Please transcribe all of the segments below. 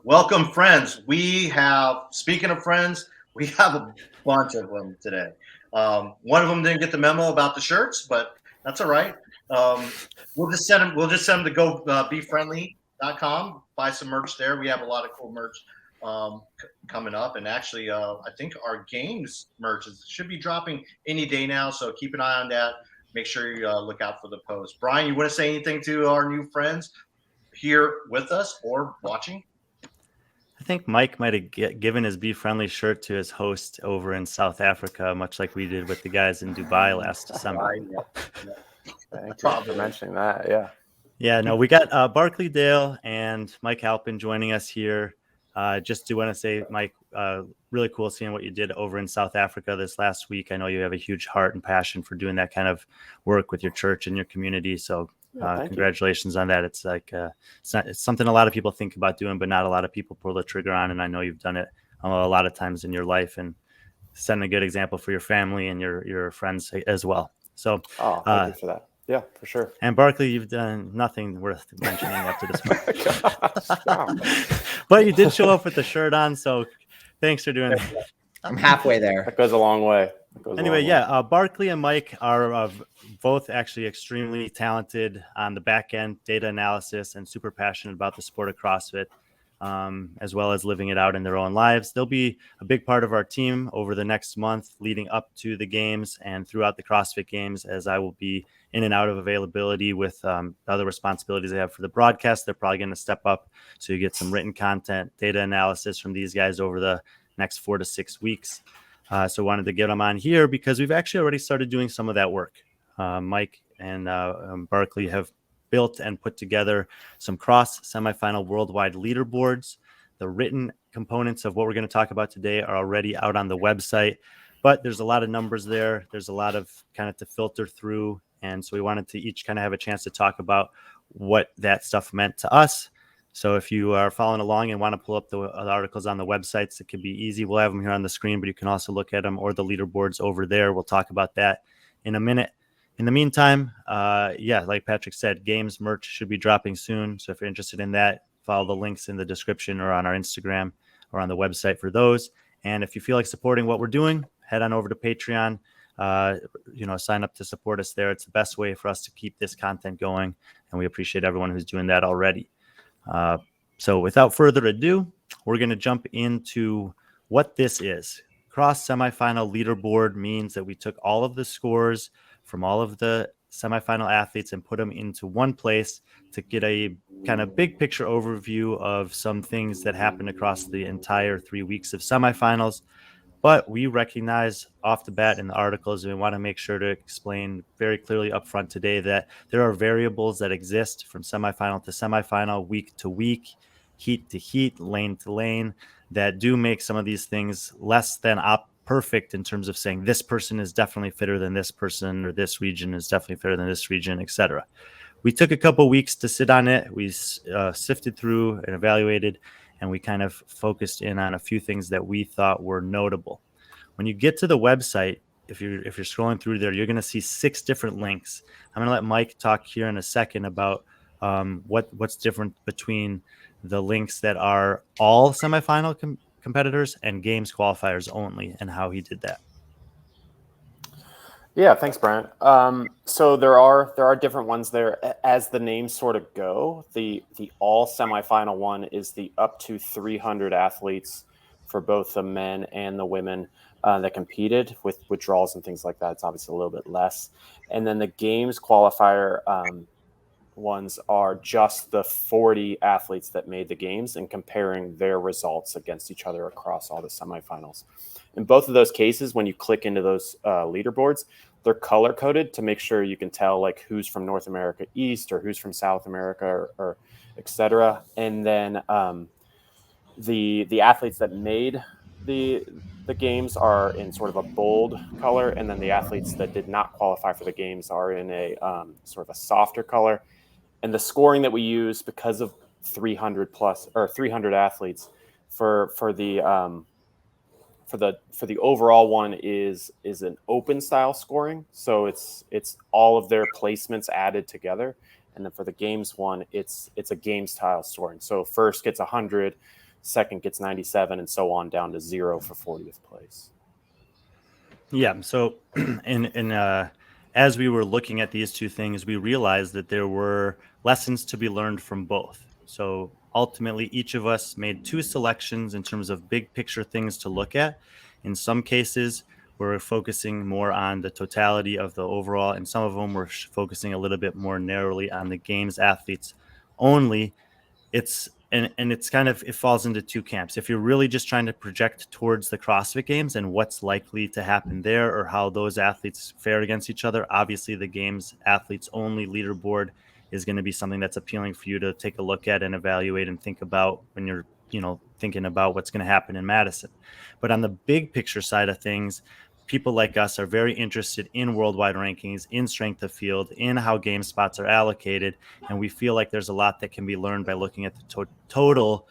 Welcome, friends. Speaking of friends, we have a bunch of them today. One of them didn't get the memo about the shirts, but that's all right. We'll just send them. We'll just send them to go B.Friendly.com. Buy some merch there. We have a lot of cool merch coming up, and actually, I think our games merch should be dropping any day now. So keep an eye on that. Make sure you look out for the post. Brian, you want to say anything to our new friends here with us or watching? I think Mike might have given his B.Friendly shirt to his host over in South Africa, much like we did with the guys in Dubai last December. Thank you for mentioning that. Yeah. Yeah, no, we got Barclay, Dale, and Mike Halpin joining us here. Just do want to say, Mike, really cool seeing what you did over in South Africa this last week. I know you have a huge heart and passion for doing that kind of work with your church and your community. So congratulations on that. It's like it's something a lot of people think about doing, but not a lot of people pull the trigger on. And I know you've done it a lot of times in your life and setting a good example for your family and your friends as well. So thank you for that. Yeah, for sure. And Barclay, you've done nothing worth mentioning up to this point. But you did show up with the shirt on, so thanks for doing that. I'm halfway there. That goes a long way. Anyway, Barclay and Mike are both actually extremely talented on the back end, data analysis, and super passionate about the sport of CrossFit, as well as living it out in their own lives. They'll be a big part of our team over the next month leading up to the games and throughout the CrossFit games, as I will be in and out of availability with other responsibilities they have for the broadcast. They're probably going to step up, so you get some written content, data analysis from these guys over the next 4 to 6 weeks. So wanted to get them on here because we've actually already started doing some of that work. Mike and Barclay have built and put together some semifinal worldwide leaderboards. The written components of what we're going to talk about today are already out on the website, but there's a lot of numbers there. There's a lot of kind of to filter through. And so we wanted to each kind of have a chance to talk about what that stuff meant to us. So if you are following along and want to pull up the articles on the websites, it could be easy. We'll have them here on the screen, but you can also look at them or the leaderboards over there. We'll talk about that in a minute. In the meantime, like Patrick said, games merch should be dropping soon. So if you're interested in that, follow the links in the description or on our Instagram or on the website for those. And if you feel like supporting what we're doing, head on over to Patreon. Sign up to support us there. It's the best way for us to keep this content going. And we appreciate everyone who's doing that already. So without further ado, we're going to jump into what this is. Cross Semifinal Leaderboard means that we took all of the scores from all of the semifinal athletes and put them into one place to get a kind of big picture overview of some things that happened across the entire 3 weeks of semifinals. But we recognize off the bat in the articles, and we want to make sure to explain very clearly up front today that there are variables that exist from semifinal to semifinal, week to week, heat to heat, lane to lane, that do make some of these things less than perfect in terms of saying this person is definitely fitter than this person, or this region is definitely fitter than this region, etc. We took a couple weeks to sit on it. We sifted through and evaluated, and we kind of focused in on a few things that we thought were notable. When you get to the website, if you're scrolling through there, you're going to see 6 different links. I'm going to let Mike talk here in a second about what's different between the links that are all semifinal competitors and games qualifiers only, and how he did that. Yeah, thanks, Brian. So there are different ones there as the names sort of go. The all semifinal one is the up to 300 athletes for both the men and the women that competed with withdrawals and things like that. It's obviously a little bit less. And then the games qualifier ones are just the 40 athletes that made the games and comparing their results against each other across all the semifinals. In both of those cases, when you click into those leaderboards, they're color coded to make sure you can tell like who's from North America East or who's from South America or et cetera. And then the athletes that made the games are in sort of a bold color, and then the athletes that did not qualify for the games are in a sort of a softer color. And the scoring that we use, because of 300 plus or 300 athletes for the overall one is an open style scoring. So it's all of their placements added together. And then for the games one, it's a game style scoring. So first gets 100, second gets 97, and so on down to 0 for 40th place. Yeah. So, as we were looking at these two things, we realized that there were lessons to be learned from both. So ultimately, each of us made two selections in terms of big picture things to look at. In some cases, we're focusing more on the totality of the overall, and some of them we're focusing a little bit more narrowly on the games athletes only. It's kind of, it falls into two camps. If you're really just trying to project towards the CrossFit Games and what's likely to happen there or how those athletes fare against each other, obviously the games athletes only leaderboard is going to be something that's appealing for you to take a look at and evaluate and think about when you're thinking about what's going to happen in Madison. But on the big picture side of things, people like us are very interested in worldwide rankings, in strength of field, in how game spots are allocated. And we feel like there's a lot that can be learned by looking at the total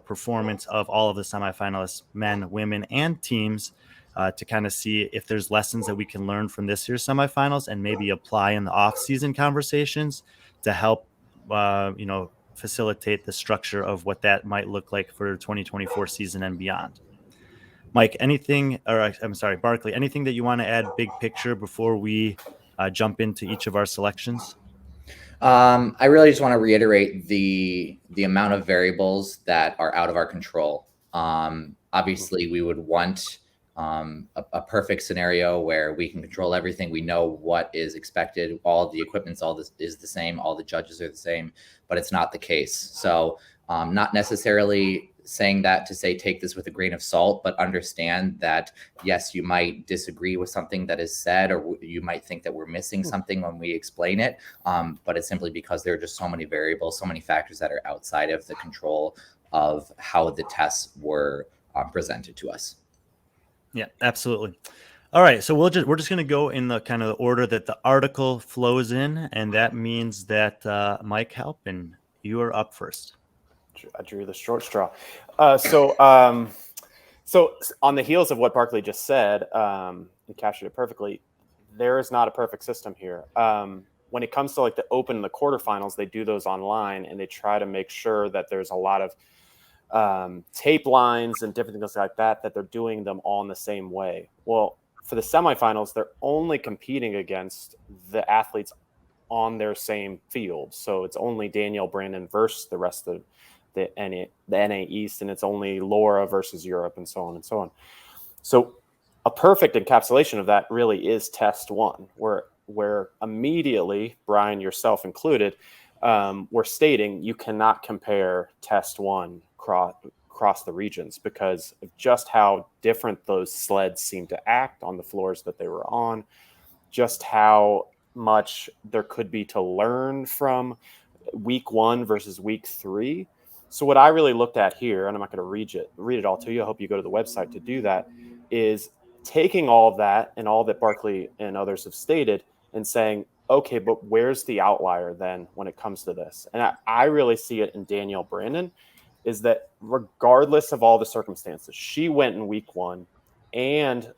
performance of all of the semifinalists, men, women, and teams, to kind of see if there's lessons that we can learn from this year's semifinals and maybe apply in the off-season conversations to help, facilitate the structure of what that might look like for the 2024 season and beyond. Mike, Barclay, anything that you want to add big picture before we jump into each of our selections? I really just want to reiterate the amount of variables that are out of our control. Obviously, we would want a perfect scenario where we can control everything. We know what is expected. All the equipment's is the same. All the judges are the same, but it's not the case. So not necessarily saying that to say take this with a grain of salt, but understand that, yes, you might disagree with something that is said, or you might think that we're missing something when we explain it. But it's simply because there are just so many variables, so many factors that are outside of the control of how the tests were presented to us. Yeah, absolutely. All right, so we're just going to go in the kind of the order that the article flows in, and that means that Mike Halpin, you are up first. I drew the short straw. So on the heels of what Barclay just said, and captured it perfectly, there is not a perfect system here. When it comes to like the open and the quarterfinals, they do those online, and they try to make sure that there's a lot of tape lines and different things like that they're doing them all in the same way. Well, for the semifinals, they're only competing against the athletes on their same field. So it's only Danielle Brandon versus the rest of the NA East, and it's only Laura versus Europe, and so on and so on. So a perfect encapsulation of that really is test one, where immediately, Brian, yourself included, we're stating you cannot compare test one across the regions because of just how different those sleds seem to act on the floors that they were on, just how much there could be to learn from week one versus week three. So what I really looked at here, and I'm not going to read it all to you, I hope you go to the website to do that, is taking all of that and all that Barclay and others have stated and saying, okay, but where's the outlier then when it comes to this? And I really see it in Danielle Brandon, is that regardless of all the circumstances, she went in week one, and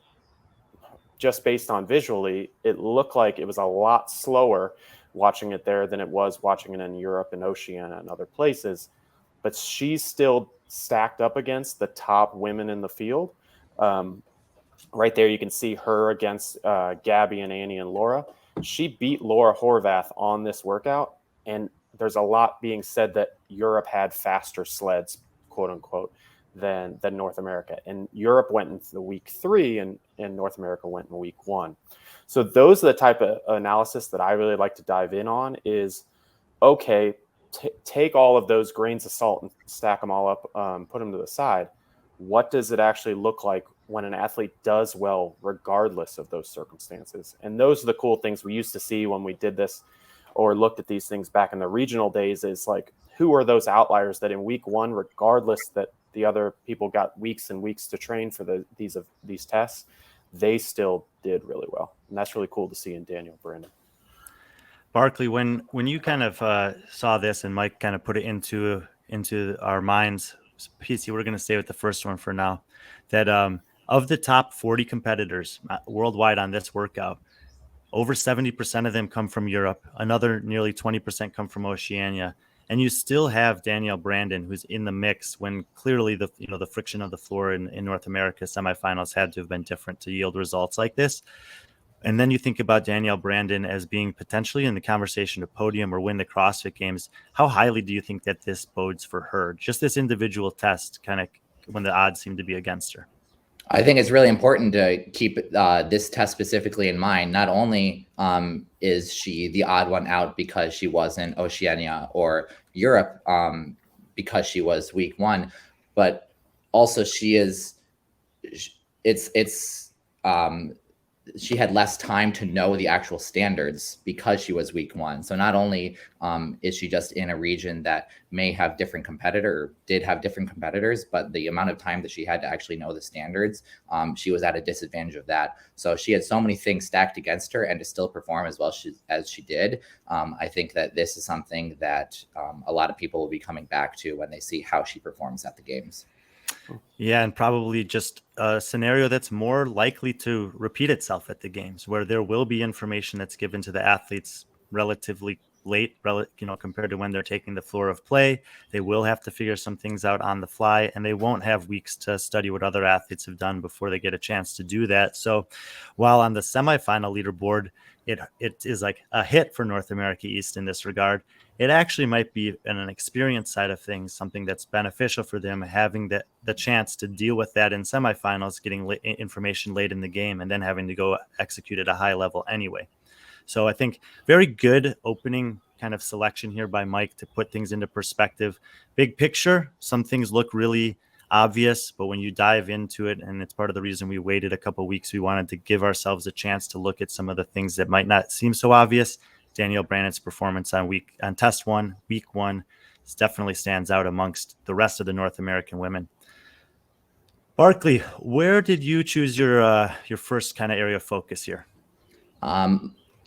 just based on visually, it looked like it was a lot slower watching it there than it was watching it in Europe and Oceania and other places. But she's still stacked up against the top women in the field. Right there, you can see her against Gabby and Annie and Laura. She beat Laura Horvath on this workout, and there's a lot being said that Europe had faster sleds, quote unquote, than North America. And Europe went into week 3, and North America went in week 1. So those are the type of analysis that I really like to dive in on is, okay, take all of those grains of salt and stack them all up, put them to the side. What does it actually look like when an athlete does well, regardless of those circumstances? And those are the cool things we used to see when we did this or looked at these things back in the regional days, is like, who are those outliers that in week 1, regardless that the other people got weeks and weeks to train for these tests, they still did really well. And that's really cool to see in Danielle Brandon. Barclay, when you kind of saw this and Mike kind of put it into our minds, PC, we're going to stay with the first one for now, that of the top 40 competitors worldwide on this workout, over 70% of them come from Europe. Another nearly 20% come from Oceania. and you still have Danielle Brandon, who's in the mix when clearly the friction of the floor in North America semifinals had to have been different to yield results like this. And then you think about Danielle Brandon as being potentially in the conversation to podium or win the CrossFit Games. How highly do you think that this bodes for her? Just this individual test, kind of when the odds seem to be against her. I think it's really important to keep this test specifically in mind. Not only is she the odd one out because she wasn't Oceania or Europe because she was week one, but also she had less time to know the actual standards because she was week one. So not only is she just in a region that may have did have different competitors, but the amount of time that she had to actually know the standards, she was at a disadvantage of that. So she had so many things stacked against her, and to still perform as well as she did. I think that this is something that a lot of people will be coming back to when they see how she performs at the games. Yeah, and probably just a scenario that's more likely to repeat itself at the games, where there will be information that's given to the athletes relatively late, compared to when they're taking the floor of play. They will have to figure some things out on the fly, and they won't have weeks to study what other athletes have done before they get a chance to do that. So while on the semifinal leaderboard, it is like a hit for North America East in this regard, it actually might be in an experience side of things, something that's beneficial for them, having the chance to deal with that in semifinals, getting information late in the game, and then having to go execute at a high level anyway. So I think very good opening kind of selection here by Mike to put things into perspective. Big picture, some things look really obvious, but when you dive into it, and it's part of the reason we waited a couple of weeks, we wanted to give ourselves a chance to look at some of the things that might not seem so obvious. Danielle Brandon's performance on test one, week one, definitely stands out amongst the rest of the North American women. Barclay, where did you choose your first kind of area of focus here?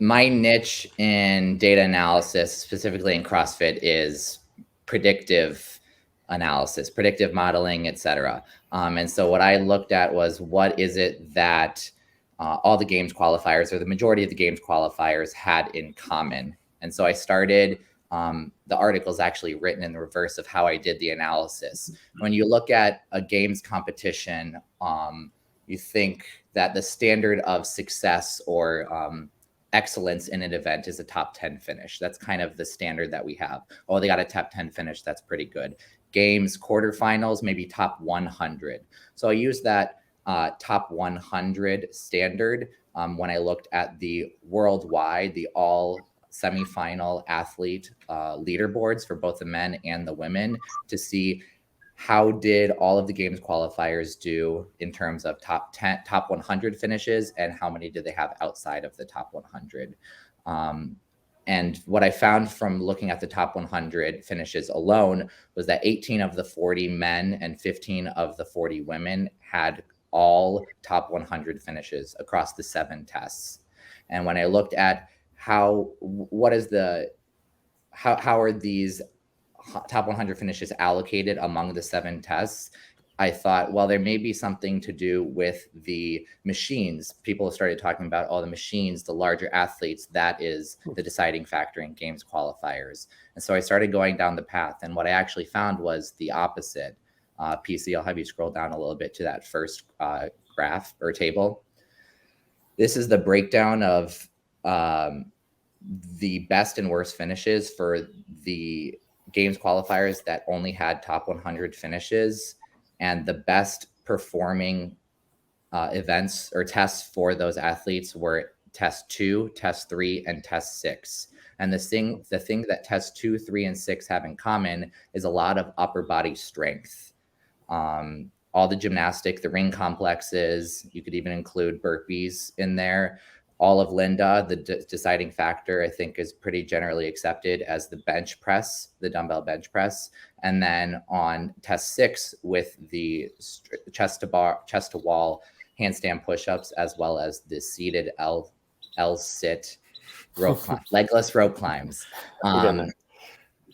My niche in data analysis, specifically in CrossFit, is predictive analysis, predictive modeling, etc. And so what I looked at was, what is it that all the games qualifiers, or the majority of the games qualifiers, had in common? And so I started, the article is actually written in the reverse of how I did the analysis. When you look at a games competition, you think that the standard of success or excellence in an event is a top 10 finish. That's kind of the standard that we have. Oh, they got a top 10 finish. That's pretty good. Games quarterfinals, maybe top 100. So I used that top 100 standard when I looked at the worldwide, the all semifinal athlete leaderboards for both the men and the women, to see how did all of the games qualifiers do in terms of top 100 finishes, and how many did they have outside of the top 100. And what I found from looking at the top 100 finishes alone was that 18 of the 40 men and 15 of the 40 women had all top 100 finishes across the 7 tests. And when I looked at how are these top 100 finishes allocated among the 7 tests, I thought, well, there may be something to do with the machines. People started talking about all the machines, the larger athletes, that is the deciding factor in games qualifiers. And so I started going down the path, and what I actually found was the opposite. PC, I'll have you scroll down a little bit to that first graph or table. This is the breakdown of the best and worst finishes for the games qualifiers that only had top 100 finishes, and the best performing events or tests for those athletes were test 2, test 3, and test 6. And the thing that test 2, 3, and 6 have in common is a lot of upper body strength. All the gymnastic, the ring complexes, you could even include burpees in there. All of Linda, the deciding factor, I think, is pretty generally accepted as the bench press, the dumbbell bench press. And then on test 6 with the chest to wall handstand push-ups, as well as the seated L-sit rope climb, legless rope climbs.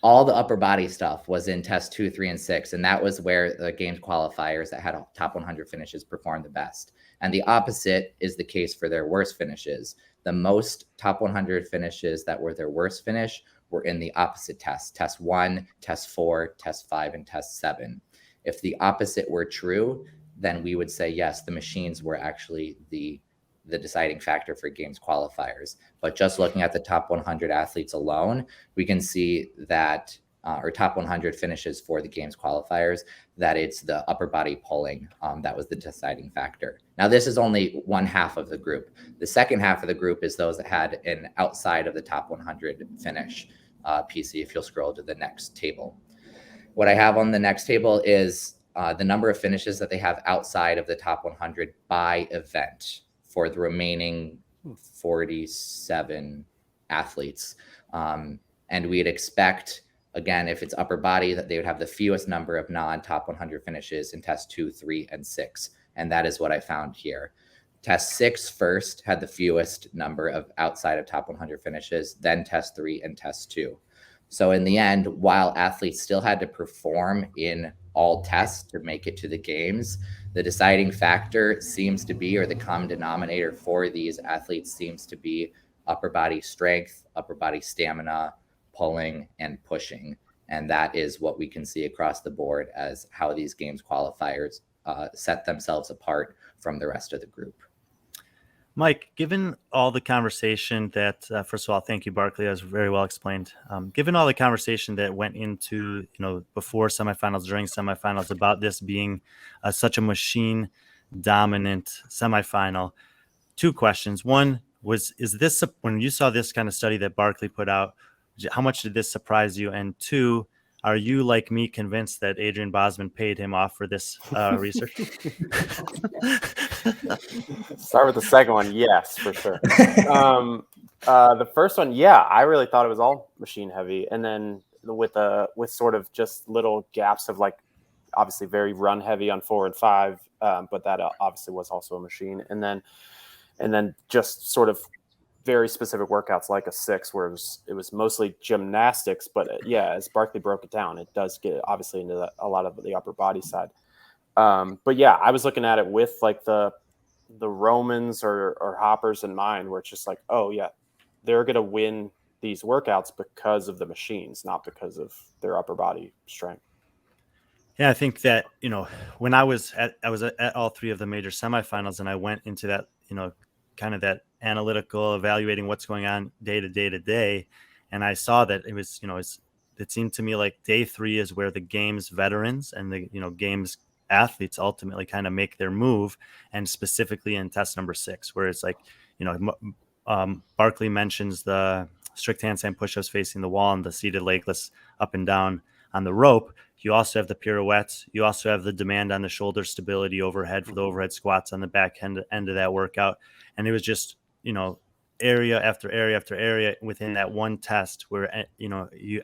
All the upper body stuff was in test 2, 3, and 6. And that was where the games qualifiers that had top 100 finishes performed the best. And the opposite is the case for their worst finishes. The most top 100 finishes that were their worst finish were in the opposite tests, test 1, test 4, test 5, and test 7. If the opposite were true, then we would say, yes, the machines were actually the deciding factor for games qualifiers. But just looking at the top 100 athletes alone, we can see that, or top 100 finishes for the games qualifiers, that it's the upper body pulling that was the deciding factor. Now, this is only one half of the group. The second half of the group is those that had an outside of the top 100 finish. PC, if you'll scroll to the next table. What I have on the next table is the number of finishes that they have outside of the top 100 by event for the remaining 47 athletes. And we'd expect, again, if it's upper body, that they would have the fewest number of non-top 100 finishes in test 2, 3, and 6. And that is what I found here. Test 6 first had the fewest number of outside of top 100 finishes, then test 3 and test 2. So in the end, while athletes still had to perform in all tests to make it to the games, the deciding factor seems to be, or the common denominator for these athletes seems to be upper body strength, upper body stamina, pulling, and pushing. And that is what we can see across the board as how these games qualifiers set themselves apart from the rest of the group. Mike, given all the conversation that, first of all, thank you, Barclay, that was very well explained. Given all the conversation that went into, before semifinals, during semifinals, about this being such a machine-dominant semifinal, two questions. One was, when you saw this kind of study that Barclay put out, how much did this surprise you? And two, are you, like me, convinced that Adrian Bosman paid him off for this research? Start with the second one. Yes, for sure. The first one, yeah, I really thought it was all machine heavy. And then with sort of just little gaps of, like, obviously very run heavy on 4 and 5, but that obviously was also a machine. And then just sort of very specific workouts like a 6 where it was mostly gymnastics, but yeah, as Barclay broke it down, it does get obviously into a lot of the upper body side. But yeah, I was looking at it with like the Romans or hoppers in mind, where it's just like, oh yeah, they're going to win these workouts because of the machines, not because of their upper body strength. Yeah, I think that, when I was at all 3 of the major semifinals, and I went into that, kind of that analytical, evaluating what's going on day to day. And I saw that it was, it seemed to me like day 3 is where the games veterans and the, games athletes ultimately kind of make their move. And specifically in test number 6, where it's like, Barclay mentions the strict handstand push-ups facing the wall and the seated legless up and down on the rope. You also have the pirouettes. You also have the demand on the shoulder stability overhead for the overhead squats on the back end of that workout. And it was just, area after area after area within that one test where,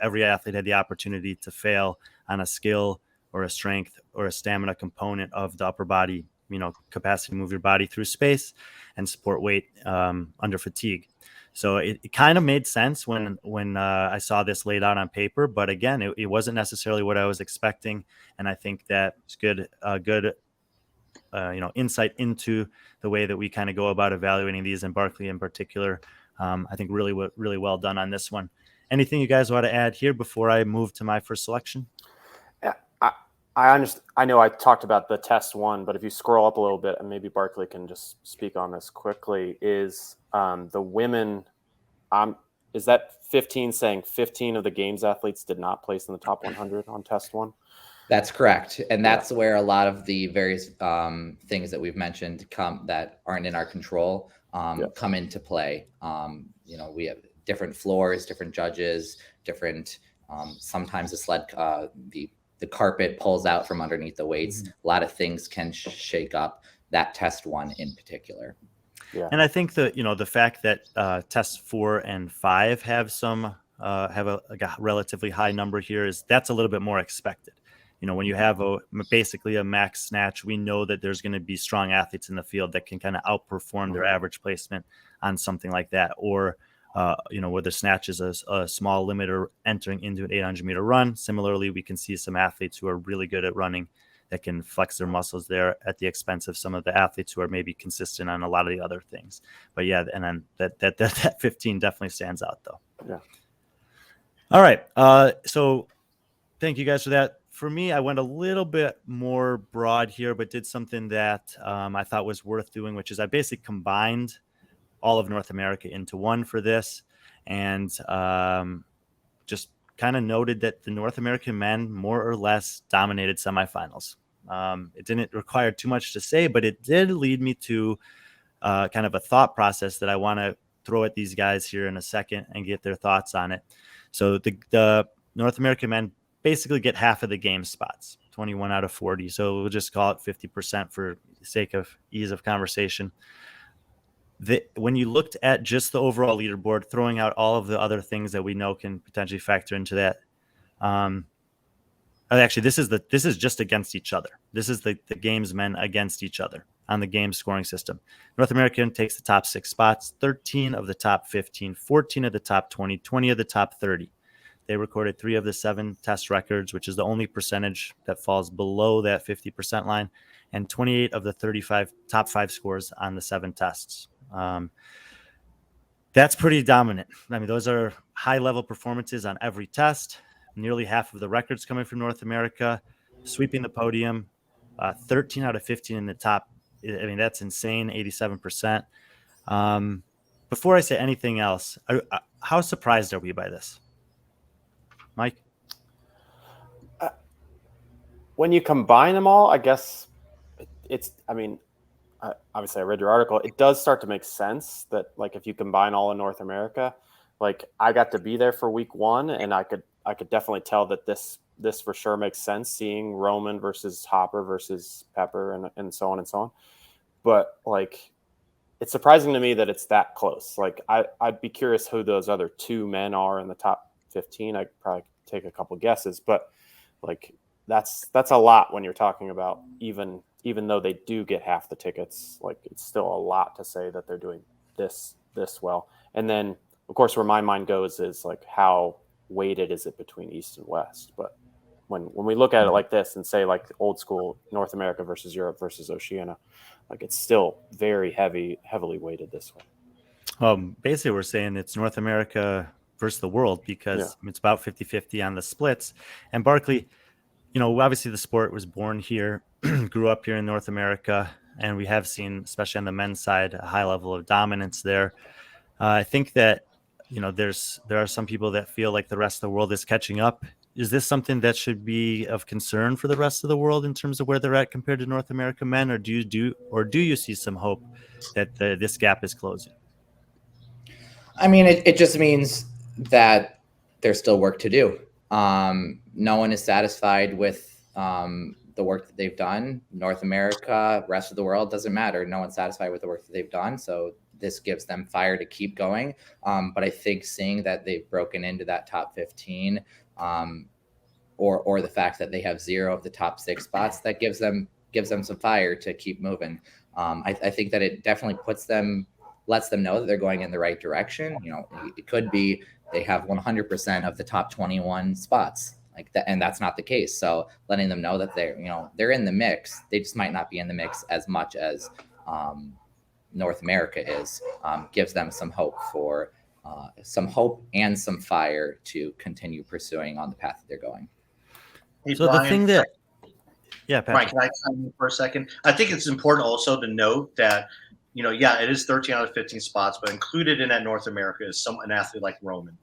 every athlete had the opportunity to fail on a skill or a strength or a stamina component of the upper body, capacity to move your body through space and support weight under fatigue. So it kind of made sense when I saw this laid out on paper, but again, it wasn't necessarily what I was expecting. And I think that it's good insight into the way that we kind of go about evaluating these, and Barclay in particular. I think really well done on this one. Anything you guys want to add here before I move to my first selection? Yeah, I understand. I know I talked about the test 1, but if you scroll up a little bit, and maybe Barclay can just speak on this quickly, is the women. Is that 15 saying 15 of the games athletes did not place in the top 100 on test 1? That's correct. And that's where a lot of the various things that we've mentioned that aren't in our control come into play. We have different floors, different judges, different, sometimes the sled, the carpet pulls out from underneath the weights. Mm-hmm. A lot of things can shake up that test 1 in particular. Yeah. And I think the fact that tests 4 and 5 have a relatively high number here that's a little bit more expected. When you have basically a max snatch, we know that there's going to be strong athletes in the field that can kind of outperform their average placement on something like that. Or, where the snatch is a small limiter entering into an 800-meter run. Similarly, we can see some athletes who are really good at running that can flex their muscles there at the expense of some of the athletes who are maybe consistent on a lot of the other things. But yeah, and then that 15 definitely stands out, though. Yeah. All right. So thank you guys for that. For me, I went a little bit more broad here, but did something that I thought was worth doing, which is I basically combined all of North America into one for this, and just kind of noted that the North American men more or less dominated semifinals. It didn't require too much to say, but it did lead me to kind of a thought process that I want to throw at these guys here in a second and get their thoughts on it. So the North American men basically get half of the game spots, 21 out of 40. So we'll just call it 50% for the sake of ease of conversation. When you looked at just the overall leaderboard, throwing out all of the other things that we know can potentially factor into that. Actually, this is just against each other. This is the games men against each other on the game scoring system. North American takes the top 6 spots, 13 of the top 15, 14 of the top 20, 20 of the top 30. They recorded 3 of the 7 test records, which is the only percentage that falls below that 50% line, and 28 of the 35 top 5 scores on the 7 tests. That's pretty dominant. I mean, those are high-level performances on every test. Nearly half of the records coming from North America, sweeping the podium, 13 out of 15 in the top. I mean, that's insane, 87%. Before I say anything else, how surprised are we by this? Mike? When you combine them all, I guess obviously I read your article. It does start to make sense that, like, if you combine all of North America, like, I got to be there for week 1, and I could definitely tell that this for sure makes sense, seeing Roman versus Hopper versus Pepper and so on and so on. But, like, it's surprising to me that it's that close. Like, I'd be curious who those other 2 men are in the top 15. I'd probably take a couple guesses, but, like, that's a lot when you're talking about even though they do get half the tickets. Like, it's still a lot to say that they're doing this well. And then, of course, where my mind goes is, like, how weighted is it between East and West? But when we look at it like this and say, like, old school North America versus Europe versus Oceania, like, it's still very heavily weighted this way. Basically, we're saying it's North America versus the world because it's about 50-50 on the splits. And Barclay, obviously the sport was born here, grew up here in North America, and we have seen, especially on the men's side, a high level of dominance there. I think that, there are some people that feel like the rest of the world is catching up. Is this something that should be of concern for the rest of the world in terms of where they're at compared to North American men, or do you see some hope that this gap is closing? I mean, it just means that there's still work to do. No one is satisfied with the work that they've done. North America, rest of the world, doesn't matter. No one's satisfied with the work that they've done. So this gives them fire to keep going. But I think seeing that they've broken into that top 15, or the fact that they have 0 of the top 6 spots, that gives them some fire to keep moving. I think that it definitely lets them know that they're going in the right direction. It could be they have 100% of the top 21 spots, like that, and that's not the case. So letting them know that they're in the mix. They just might not be in the mix as much as North America is, gives them some hope and some fire to continue pursuing on the path that they're going. Hey, so Brian, the thing that, Brian, can I chime in for a second? I think it's important also to note that, it is 13 out of 15 spots, but included in that North America is an athlete like Roman,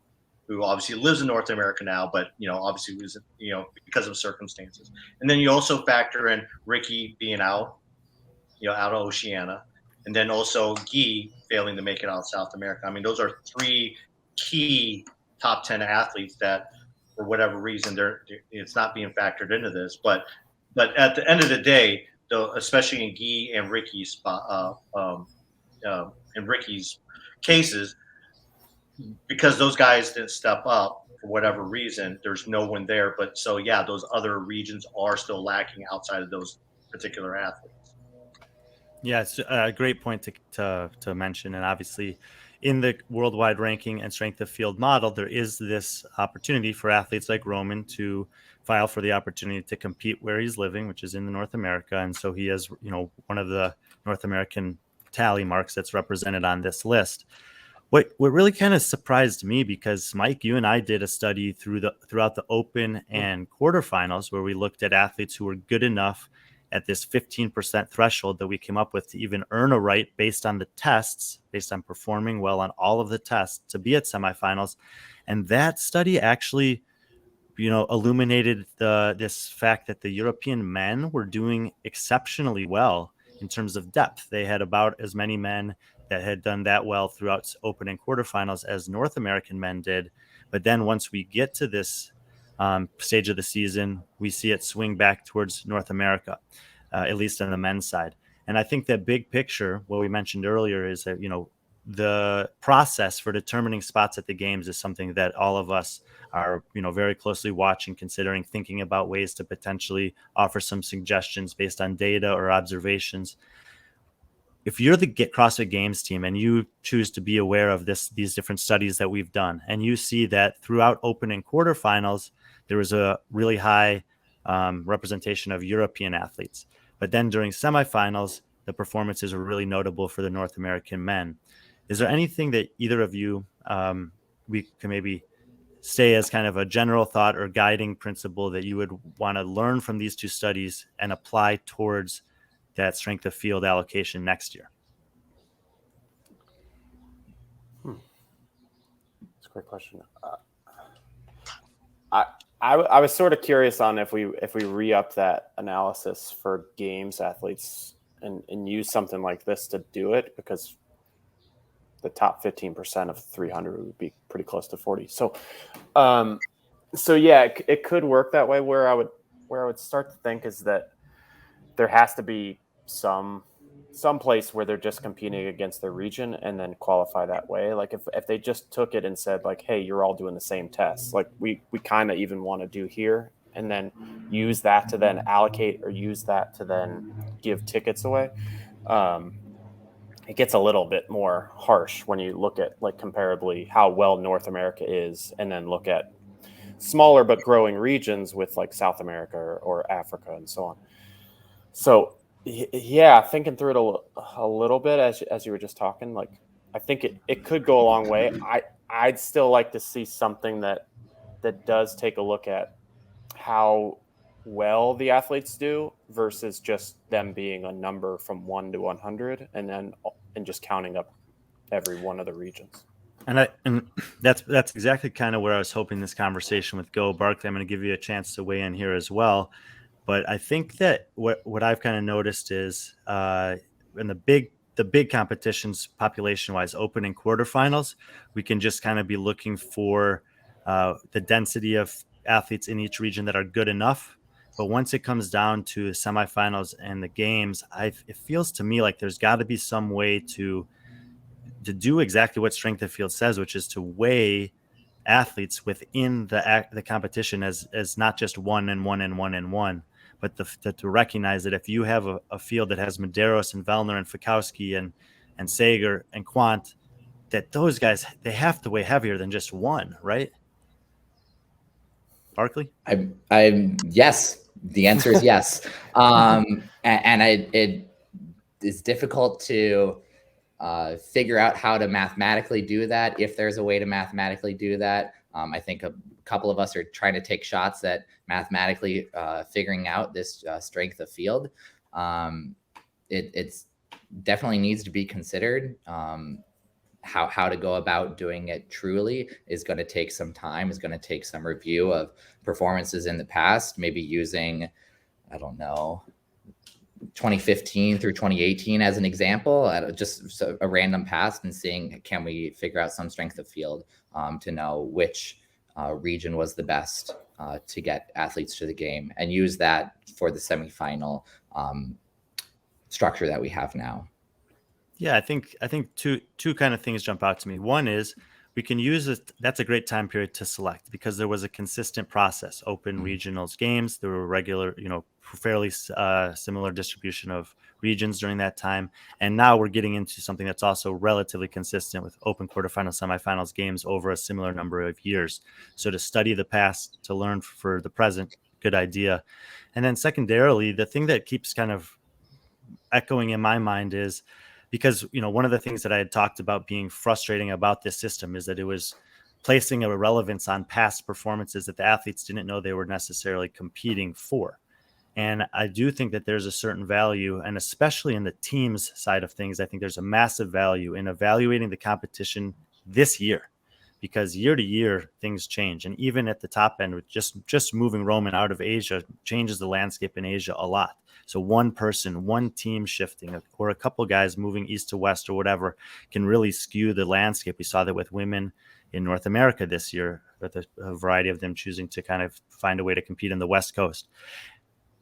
who obviously lives in North America now, but, obviously was, because of circumstances. And then you also factor in Ricky being out of Oceania, and then also Guy failing to make it out of South America. I mean, those are 3 key top 10 athletes that, for whatever reason, it's not being factored into this. But at the end of the day, though, especially in Guy and Ricky's cases, because those guys didn't step up for whatever reason, there's no one there. But so those other regions are still lacking outside of those particular athletes. Yeah, it's a great point to mention. And obviously, in the worldwide ranking and strength of field model, there is this opportunity for athletes like Roman to file for the opportunity to compete where he's living, which is in North America. And so he is, one of the North American tally marks that's represented on this list. What really kind of surprised me, because Mike, you and I did a study throughout the open and quarterfinals where we looked at athletes who were good enough at this 15% threshold that we came up with to even earn a right based on the tests, based on performing well on all of the tests to be at semifinals. And that study actually, illuminated this fact that the European men were doing exceptionally well in terms of depth. They had about as many men that had done that well throughout open and quarterfinals as North American men did. But then once we get to this stage of the season, we see it swing back towards North America, at least on the men's side. And I think that big picture, what we mentioned earlier, is that, the process for determining spots at the games is something that all of us are, very closely watching, considering, thinking about ways to potentially offer some suggestions based on data or observations. If you're the CrossFit Games team and you choose to be aware of these different studies that we've done, and you see that throughout open and quarterfinals, there was a really high representation of European athletes. But then during semifinals, the performances were really notable for the North American men. Is there anything that either of you we can maybe say as kind of a general thought or guiding principle that you would want to learn from these two studies and apply towards that strength of field allocation next year? That's a great question. I was sort of curious on if we re-up that analysis for games athletes and use something like this to do it, because the top 15% of 300 would be pretty close to 40. So yeah, it could work that way. Where I would start to think is that there has to be some place where they're just competing against their region and then qualify that way. Like if they just took it and said like, hey, you're all doing the same tests, like we kind of even want to do here, and then use that to then allocate or use that to then give tickets away. It gets a little bit more harsh when you look at like comparably how well North America is, and then look at smaller but growing regions with like South America or Africa and so on. So yeah, thinking through it a little bit as you were just talking, like I think it could go a long way. I'd still like to see something that does take a look at how well the athletes do versus just them being a number from 1 to 100 and just counting up every one of the regions. And that's exactly kind of where I was hoping this conversation would go. Barclay, I'm going to give you a chance to weigh in here as well. But I think that what I've kind of noticed is in the big competitions, population-wise, open and quarterfinals, we can just kind of be looking for the density of athletes in each region that are good enough. But once it comes down to semifinals and the games, it feels to me like there's got to be some way to do exactly what strength of field says, which is to weigh athletes within the competition as not just one and one and one and one, but to recognize that if you have a field that has Medeiros and Vellner and Fikowski and Sager and Quant, that those guys, they have to weigh heavier than just one, right? Barclay? Yes. The answer is yes. It is difficult to figure out how to mathematically do that, if there's a way to mathematically do that. I think a couple of us are trying to take shots at mathematically figuring out this strength of field. It's definitely needs to be considered. How to go about doing it truly is going to take some time, is going to take some review of performances in the past, maybe using, 2015 through 2018 as an example, just a random past, and seeing, can we figure out some strength of field to know which region was the best to get athletes to the game, and use that for the semifinal structure that we have now. Yeah, I think two kind of things jump out to me. One is we can use it. That's a great time period to select, because there was a consistent process. Open regionals games, there were regular, fairly similar distribution of regions during that time. And now we're getting into something that's also relatively consistent with open, quarterfinals, semifinals games over a similar number of years. So to study the past, to learn for the present, good idea. And then secondarily, the thing that keeps kind of echoing in my mind is because, one of the things that I had talked about being frustrating about this system is that it was placing a relevance on past performances that the athletes didn't know they were necessarily competing for. And I do think that there's a certain value, and especially in the teams side of things, I think there's a massive value in evaluating the competition this year, because year to year things change. And even at the top end, with just moving Roman out of Asia changes the landscape in Asia a lot. So one person, one team shifting, or a couple guys moving east to west or whatever can really skew the landscape. We saw that with women in North America this year, with a variety of them choosing to kind of find a way to compete in the West Coast.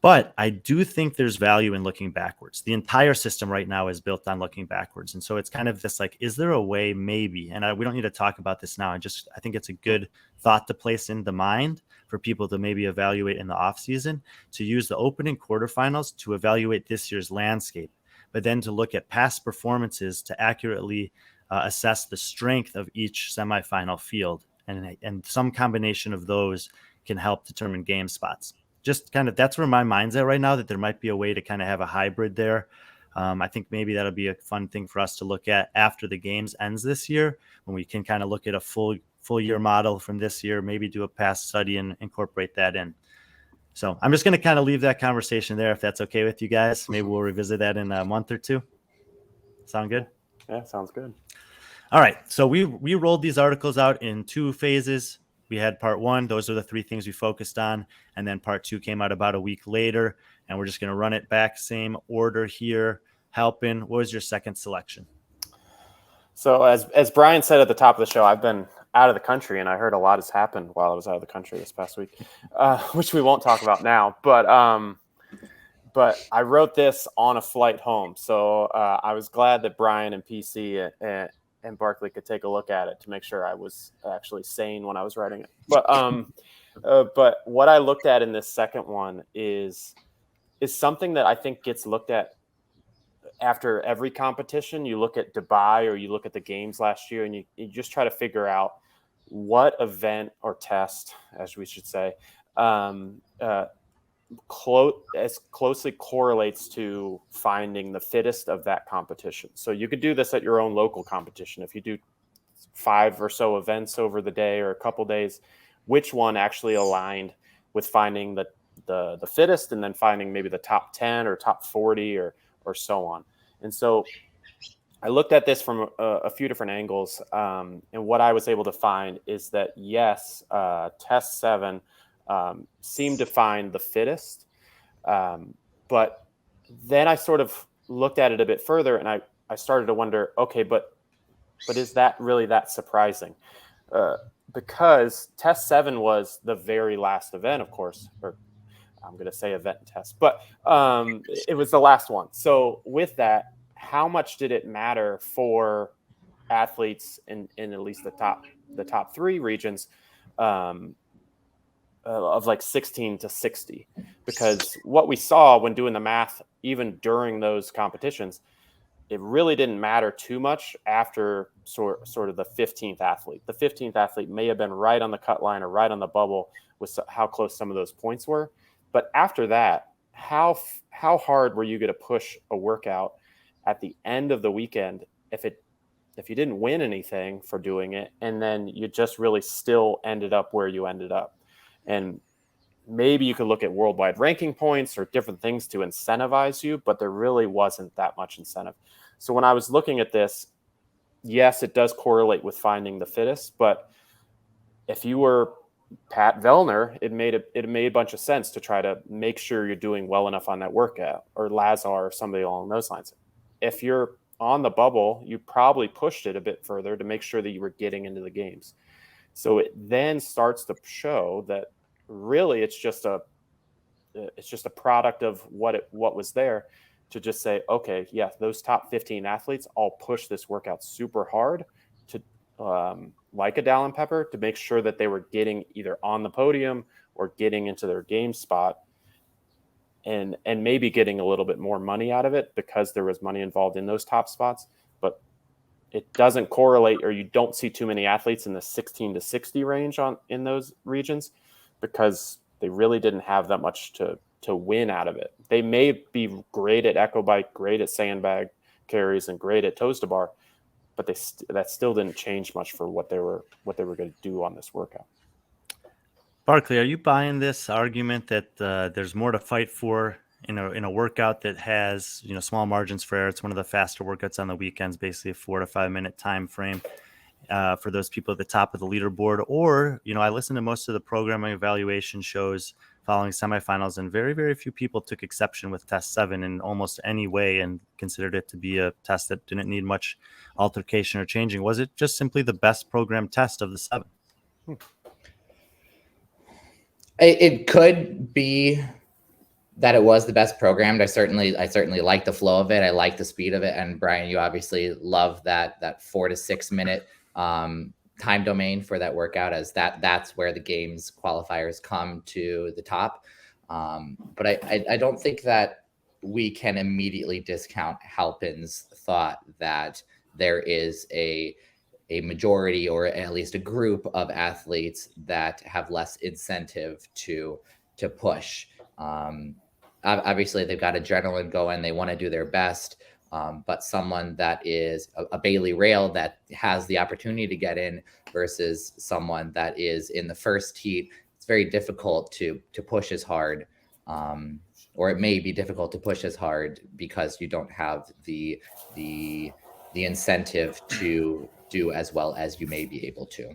But I do think there's value in looking backwards. The entire system right now is built on looking backwards. And so it's kind of this like, is there a way maybe, and we don't need to talk about this now. I think it's a good thought to place in the mind for people to maybe evaluate in the off season, to use the opening quarterfinals to evaluate this year's landscape, but then to look at past performances to accurately assess the strength of each semifinal field. And some combination of those can help determine game spots. Just kind of, that's where my mind's at right now, that there might be a way to kind of have a hybrid there. I think maybe that'll be a fun thing for us to look at after the games ends this year, when we can kind of look at a full year model from this year, maybe do a past study and incorporate that in. So I'm just going to kind of leave that conversation there, if that's okay with you guys. Maybe we'll revisit that in a month or two. Sound good? Yeah, sounds good. All right. So we rolled these articles out in 2 phases. We had part 1. Those are the 3 things we focused on. And then part 2 came out about a week later. And we're just going to run it back. Same order here. Halpin, what was your second selection? So as Brian said at the top of the show, I've been out of the country, and I heard a lot has happened while I was out of the country this past week, which we won't talk about now. But I wrote this on a flight home. So I was glad that Brian and PC and Barclay could take a look at it to make sure I was actually sane when I was writing it. But what I looked at in this second one is something that I think gets looked at after every competition. You look at Dubai, or you look at the games last year, and you just try to figure out what event or test, as we should say, as closely correlates to finding the fittest of that competition. So you could do this at your own local competition. If you do 5 or so events over the day or a couple days, which one actually aligned with finding the fittest, and then finding maybe the top 10 or top 40 or so on. And so I looked at this from a few different angles. And what I was able to find is that, yes, test 7 seemed to find the fittest. But then I sort of looked at it a bit further, and I started to wonder, okay, but is that really that surprising? Because test 7 was the very last event, of course, or I'm going to say event and test, but it was the last one. So with that, how much did it matter for athletes in at least the top 3 regions, of like 16 to 60? Because what we saw when doing the math, even during those competitions, it really didn't matter too much after sort of the 15th athlete. The 15th athlete may have been right on the cut line or right on the bubble with how close some of those points were. But after that, how hard were you going to push a workout at the end of the weekend if you didn't win anything for doing it, and then you just really still ended up where you ended up? And maybe you could look at worldwide ranking points or different things to incentivize you, but there really wasn't that much incentive. So when I was looking at this, yes, it does correlate with finding the fittest, but if you were Pat Vellner, it made a bunch of sense to try to make sure you're doing well enough on that workout, or Lazar or somebody along those lines. If you're on the bubble, you probably pushed it a bit further to make sure that you were getting into the games. So it then starts to show that really it's just a product of what was there, to just say, okay, yeah, those top 15 athletes all push this workout super hard to like a Dallin Pepper, to make sure that they were getting either on the podium or getting into their game spot, and maybe getting a little bit more money out of it because there was money involved in those top spots. But it doesn't correlate, or you don't see too many athletes in the 16 to 60 range in those regions, because they really didn't have that much to win out of it. They may be great at echo bike, great at sandbag, carries and great at toes to bar, but that still didn't change much for what they were going to do on this workout. Barclay, are you buying this argument that there's more to fight for in a workout that has small margins for error? It's one of the faster workouts on the weekends, basically a 4 to 5 minute time frame for those people at the top of the leaderboard. Or I listened to most of the programming evaluation shows following semifinals, and very, very few people took exception with test 7 in almost any way and considered it to be a test that didn't need much altercation or changing. Was it just simply the best program test of the 7? It could be that it was the best programmed. I certainly like the flow of it. I like the speed of it. And Brian, you obviously love that 4 to 6 minute time domain for that workout, as that's where the game's qualifiers come to the top. But I don't think that we can immediately discount Halpin's thought that there is a majority, or at least a group of athletes, that have less incentive to push. Obviously, they've got adrenaline going. They want to do their best. But someone that is a Bailey rail that has the opportunity to get in versus someone that is in the first heat, it's very difficult to push as hard. Or it may be difficult to push as hard because you don't have the incentive to do as well as you may be able to.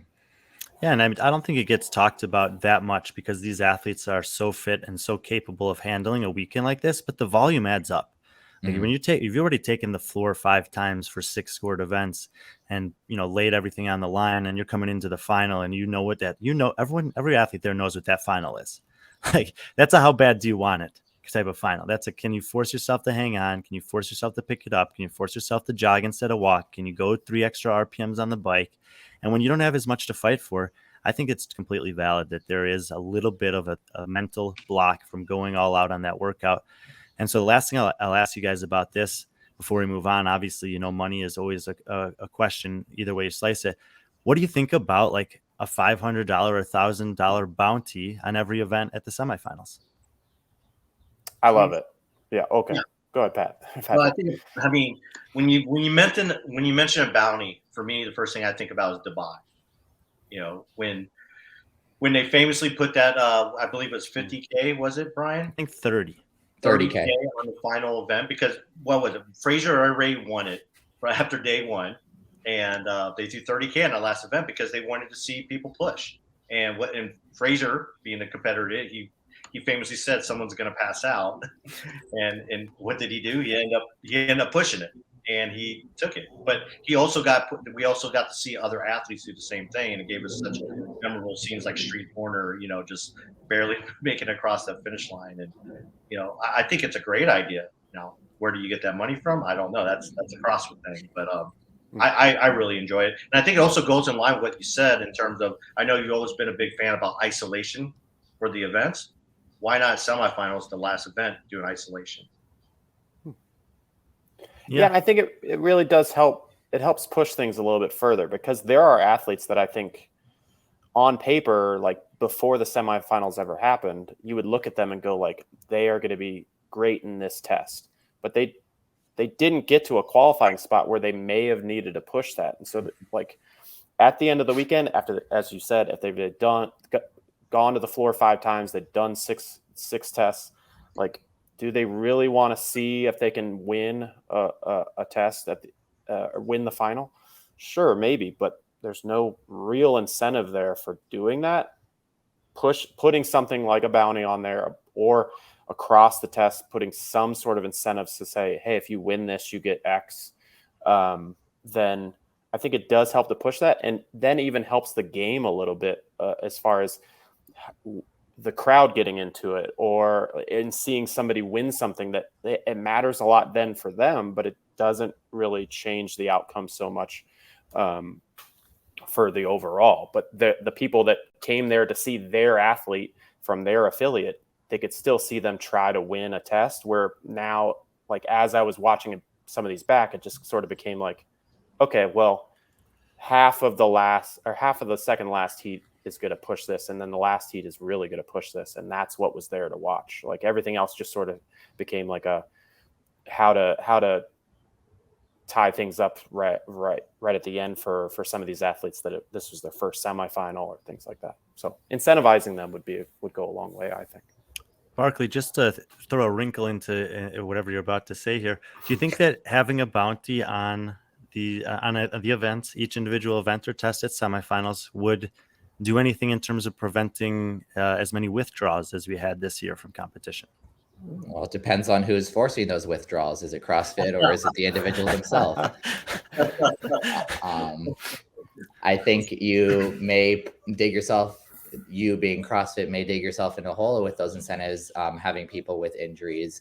Yeah, and I don't think it gets talked about that much because these athletes are so fit and so capable of handling a weekend like this, but the volume adds up. Like when you've already taken the floor 5 times for 6 scored events and laid everything on the line, and you're coming into the final, and every athlete there knows what that final is. Like, that's a how bad do you want it type of final. That's a, can you force yourself to hang on? Can you force yourself to pick it up? Can you force yourself to jog instead of walk? Can you go 3 extra RPMs on the bike? And when you don't have as much to fight for, I think it's completely valid that there is a little bit of a mental block from going all out on that workout. And so the last thing I'll ask you guys about this before we move on, obviously, money is always a question, either way you slice it. What do you think about like a $500 or $1,000 bounty on every event at the semifinals? I love it. Yeah. Okay. Yeah. Go ahead, Pat. Well, when you mention a bounty, for me, the first thing I think about is Dubai. When they famously put that, I believe it was 50K, was it, Brian? I think 30K on the final event, because what was it? Fraser already won it right after day 1, and they do 30K on the last event because they wanted to see people push. And Fraser, being a competitor, he famously said someone's going to pass out, and what did he do? He ended up pushing it, and he took it. But we also got to see other athletes do the same thing, and it gave us such memorable scenes like Street Corner, just barely making it across that finish line. And I think it's a great idea. Now, where do you get that money from? I don't know. That's a CrossFit thing, but I really enjoy it, and I think it also goes in line with what you said in terms of, I know you've always been a big fan about isolation for the events. Why not semifinals, the last event, do an isolation? Yeah, I think it really does help. It helps push things a little bit further, because there are athletes that I think on paper, like before the semifinals ever happened, you would look at them and go like, they are going to be great in this test, but they didn't get to a qualifying spot where they may have needed to push that. And so like at the end of the weekend, after, as you said, if they've gone to the floor 5 times, they've done six tests, like, do they really want to see if they can win a test or win the final? Sure, maybe, but there's no real incentive there for doing that. Putting something like a bounty on there, or across the test, putting some sort of incentives to say, hey, if you win this, you get X, then I think it does help to push that. And then even helps the game a little bit as far as the crowd getting into it, or in seeing somebody win something, that it matters a lot then for them, but it doesn't really change the outcome so much for the overall. But the people that came there to see their athlete from their affiliate, they could still see them try to win a test, where now, like, as I was watching some of these back, it just sort of became like, okay, well, half of the second last heat is going to push this, and then the last heat is really going to push this, and that's what was there to watch. Like, everything else just sort of became like a how to tie things up right at the end for some of these athletes that this was their first semifinal or things like that. So incentivizing them would go a long way, I think. Barclay, just to throw a wrinkle into whatever you're about to say here, do you think that having a bounty on the events, each individual event or test at semifinals, would do anything in terms of preventing as many withdrawals as we had this year from competition? Well, it depends on who's forcing those withdrawals. Is it CrossFit or is it the individual themselves? I think you may dig yourself, you being CrossFit, may dig yourself in a hole with those incentives, having people with injuries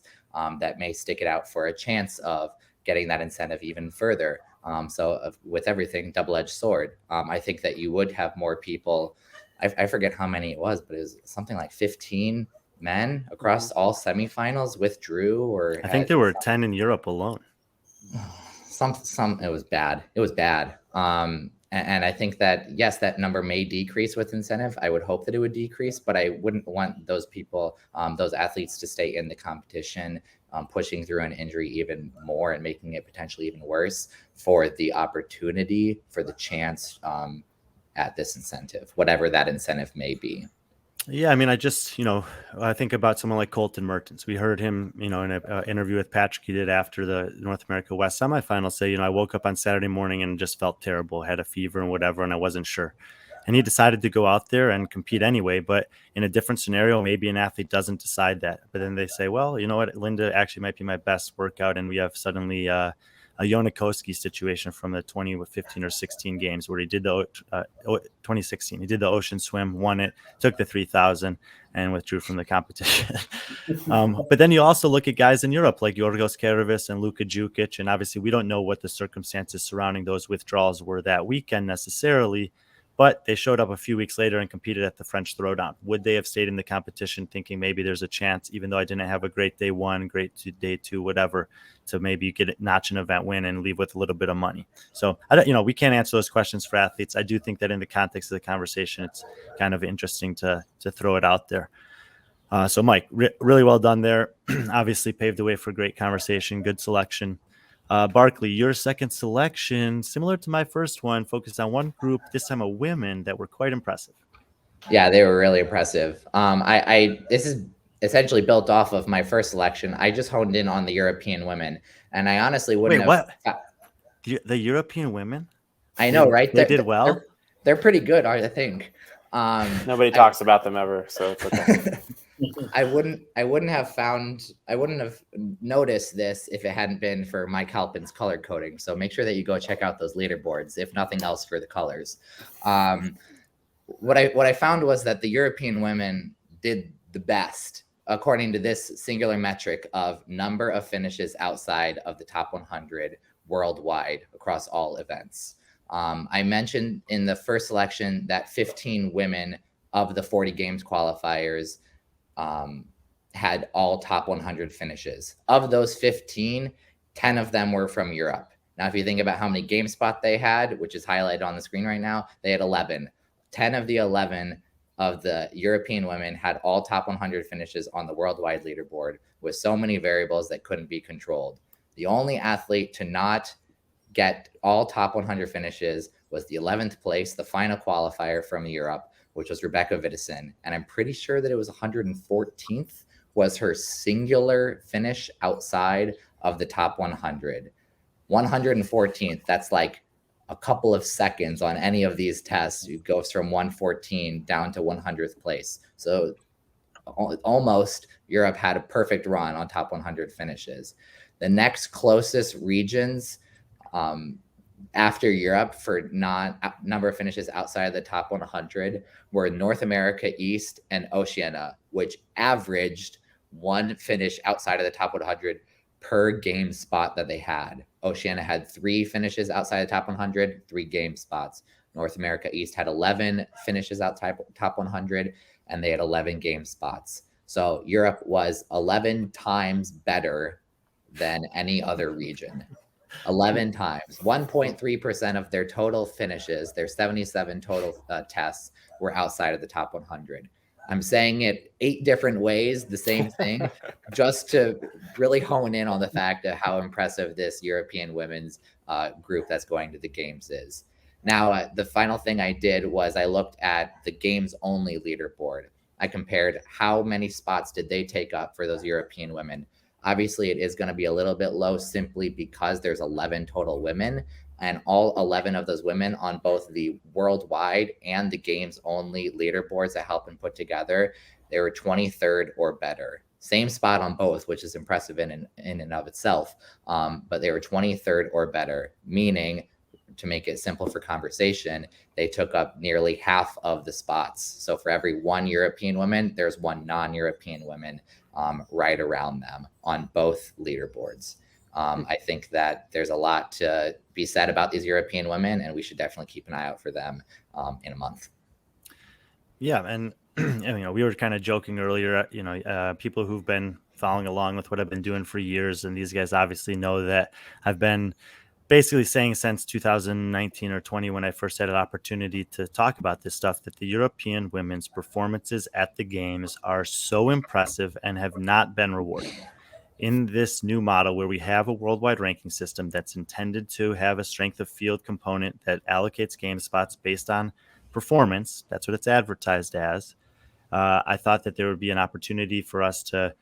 that may stick it out for a chance of getting that incentive even further. So with everything, double-edged sword. I think that you would have more people. I forget how many it was, but it was something like 15 men across all semifinals withdrew, or I think there were 10 in Europe alone. It was bad. It was bad. And I think that, yes, that number may decrease with incentive. I would hope that it would decrease, but I wouldn't want those people, those athletes to stay in the competition, pushing through an injury even more and making it potentially even worse for the opportunity, for the chance at this incentive, whatever that incentive may be. Yeah, I mean, I think about someone like Colton Mertens. We heard him, in an interview with Patrick he did after the North America West semifinal say, I woke up on Saturday morning and just felt terrible, had a fever and whatever, and I wasn't sure. And he decided to go out there and compete anyway. But in a different scenario, maybe an athlete doesn't decide that. But then they say, well, you know what, Linda actually might be my best workout. And we have suddenly a Yonakoski situation from the 2015 or 16 games where he did the 2016. He did the ocean swim, won it, took the 3,000, and withdrew from the competition. But then you also look at guys in Europe like Yorgos Karavis and Luka Djukic, and obviously we don't know what the circumstances surrounding those withdrawals were that weekend necessarily, but they showed up a few weeks later and competed at the French Throwdown. Would they have stayed in the competition thinking maybe there's a chance, even though I didn't have a great day one, great day two, whatever, to maybe notch an event win and leave with a little bit of money? So, we can't answer those questions for athletes. I do think that in the context of the conversation, it's kind of interesting to throw it out there. So, Mike, really well done there. Obviously paved the way for great conversation, good selection. Barclay, your second selection, similar to my first one, focused on one group, this time of women, that were quite impressive. Yeah, they were really impressive. This is essentially built off of my first selection. I just honed in on the European women, and I honestly wouldn't Wait, what? The European women? I know, right? They did well. They're pretty good, I think. Nobody talks about them ever, so it's okay. I wouldn't have noticed this if it hadn't been for Mike Halpin's color coding. So make sure that you go check out those leaderboards, if nothing else, for the colors. What I found was that the European women did the best according to this singular metric of number of finishes outside of the top 100 worldwide across all events. I mentioned in the first selection that 15 women of the 40 games qualifiers had all top 100 finishes. Of those 15, 10 of them were from Europe. Now, if you think about how many game spot they had, which is highlighted on the screen right now, they had 11. 10 of the 11 of the European women had all top 100 finishes on the worldwide leaderboard, with so many variables that couldn't be controlled. The only athlete to not get all top 100 finishes was the 11th place, the final qualifier from Europe, which was Rebecca Widdison. And I'm pretty sure that it was 114th was her singular finish outside of the top 100. 114th, that's like a couple of seconds on any of these tests. It goes from 114 down to 100th place. So almost Europe had a perfect run on top 100 finishes. The next closest regions after Europe for number of finishes outside of the top 100 were North America East and Oceania, which averaged one finish outside of the top 100 per game spot that they had. Oceania had 3 finishes outside the top 100, 3 game spots. North America East had 11 finishes outside top 100, and they had 11 game spots. So Europe was 11 times better than any other region. 11 times. 1.3% of their total finishes, their 77 total tests, were outside of the top 100. I'm saying it 8 different ways, the same thing, just to really hone in on the fact of how impressive this European women's group that's going to the games is. Now, the final thing I did was I looked at the games only leaderboard. I compared how many spots did they take up for those European women. Obviously, it is going to be a little bit low simply because there's 11 total women, and all 11 of those women on both the worldwide and the games only leaderboards that help and put together, they were 23rd or better. Same spot on both, which is impressive in and of itself. But they were 23rd or better, meaning, to make it simple for conversation, they took up nearly half of the spots. So for every one European woman, there's one non-European woman right around them on both leaderboards. I think that there's a lot to be said about these European women, and we should definitely keep an eye out for them in a month. Yeah, and we were kind of joking earlier. People who've been following along with what I've been doing for years, and these guys obviously know that I've been basically saying since 2019 or 20, when I first had an opportunity to talk about this stuff, that the European women's performances at the games are so impressive and have not been rewarded. In this new model where we have a worldwide ranking system that's intended to have a strength of field component that allocates game spots based on performance, that's what it's advertised as, I thought that there would be an opportunity for us to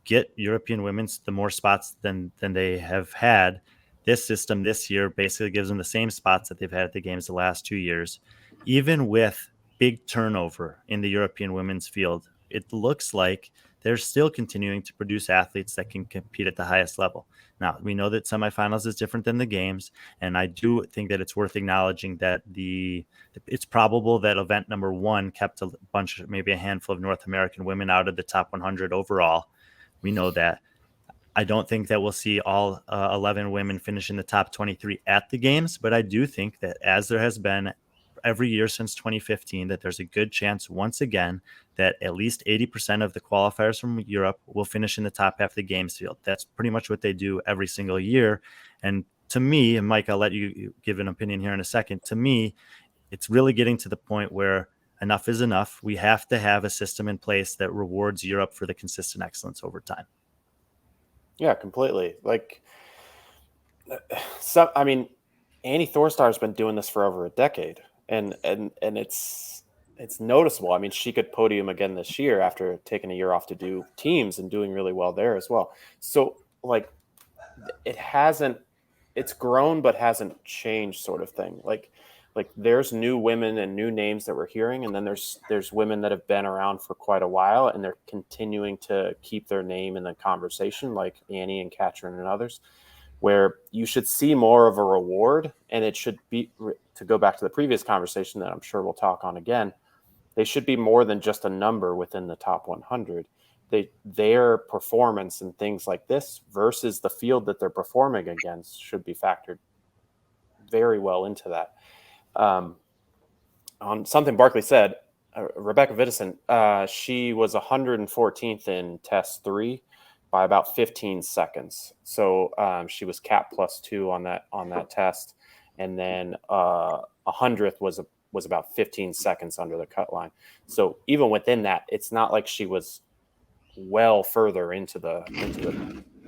get European women's the more spots than they have had. This system this year basically gives them the same spots that they've had at the games the last 2 years. Even with big turnover in the European women's field, it looks like they're still continuing to produce athletes that can compete at the highest level. Now, we know that semifinals is different than the games, and I do think that it's worth acknowledging that it's probable that event number 1 kept a bunch, maybe a handful of North American women out of the top 100 overall. We know that. I don't think that we'll see all 11 women finish in the top 23 at the games, but I do think that, as there has been every year since 2015, that there's a good chance once again that at least 80% of the qualifiers from Europe will finish in the top half of the games field. That's pretty much what they do every single year. And to me, and Mike, I'll let you give an opinion here in a second. To me, it's really getting to the point where enough is enough. We have to have a system in place that rewards Europe for the consistent excellence over time. Yeah, completely. Annie Thorstar's been doing this for over a decade, and it's noticeable. I mean, she could podium again this year after taking a year off to do teams and doing really well there as well. So it's grown but hasn't changed, sort of thing. Like there's new women and new names that we're hearing, and then there's women that have been around for quite a while, and they're continuing to keep their name in the conversation, like Annie and Katrin and others, where you should see more of a reward. And it should be, to go back to the previous conversation that I'm sure we'll talk on again, they should be more than just a number within the top 100. Their performance and things like this versus the field that they're performing against should be factored very well into that. On something Barclay said, Rebecca Vidison, she was 114th in test 3 by about 15 seconds. So she was cap +2 on that test, and then 100th was about 15 seconds under the cut line. So even within that, it's not like she was well further into the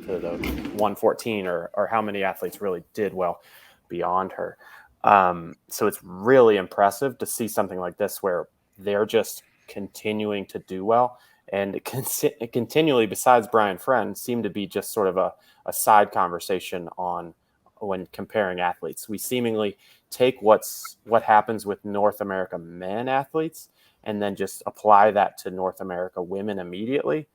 114 or how many athletes really did well beyond her. So it's really impressive to see something like this where they're just continuing to do well, and it continually, besides Brian Friend, seem to be just sort of a side conversation on when comparing athletes. We seemingly take what happens with North America men athletes and then just apply that to North America women immediately,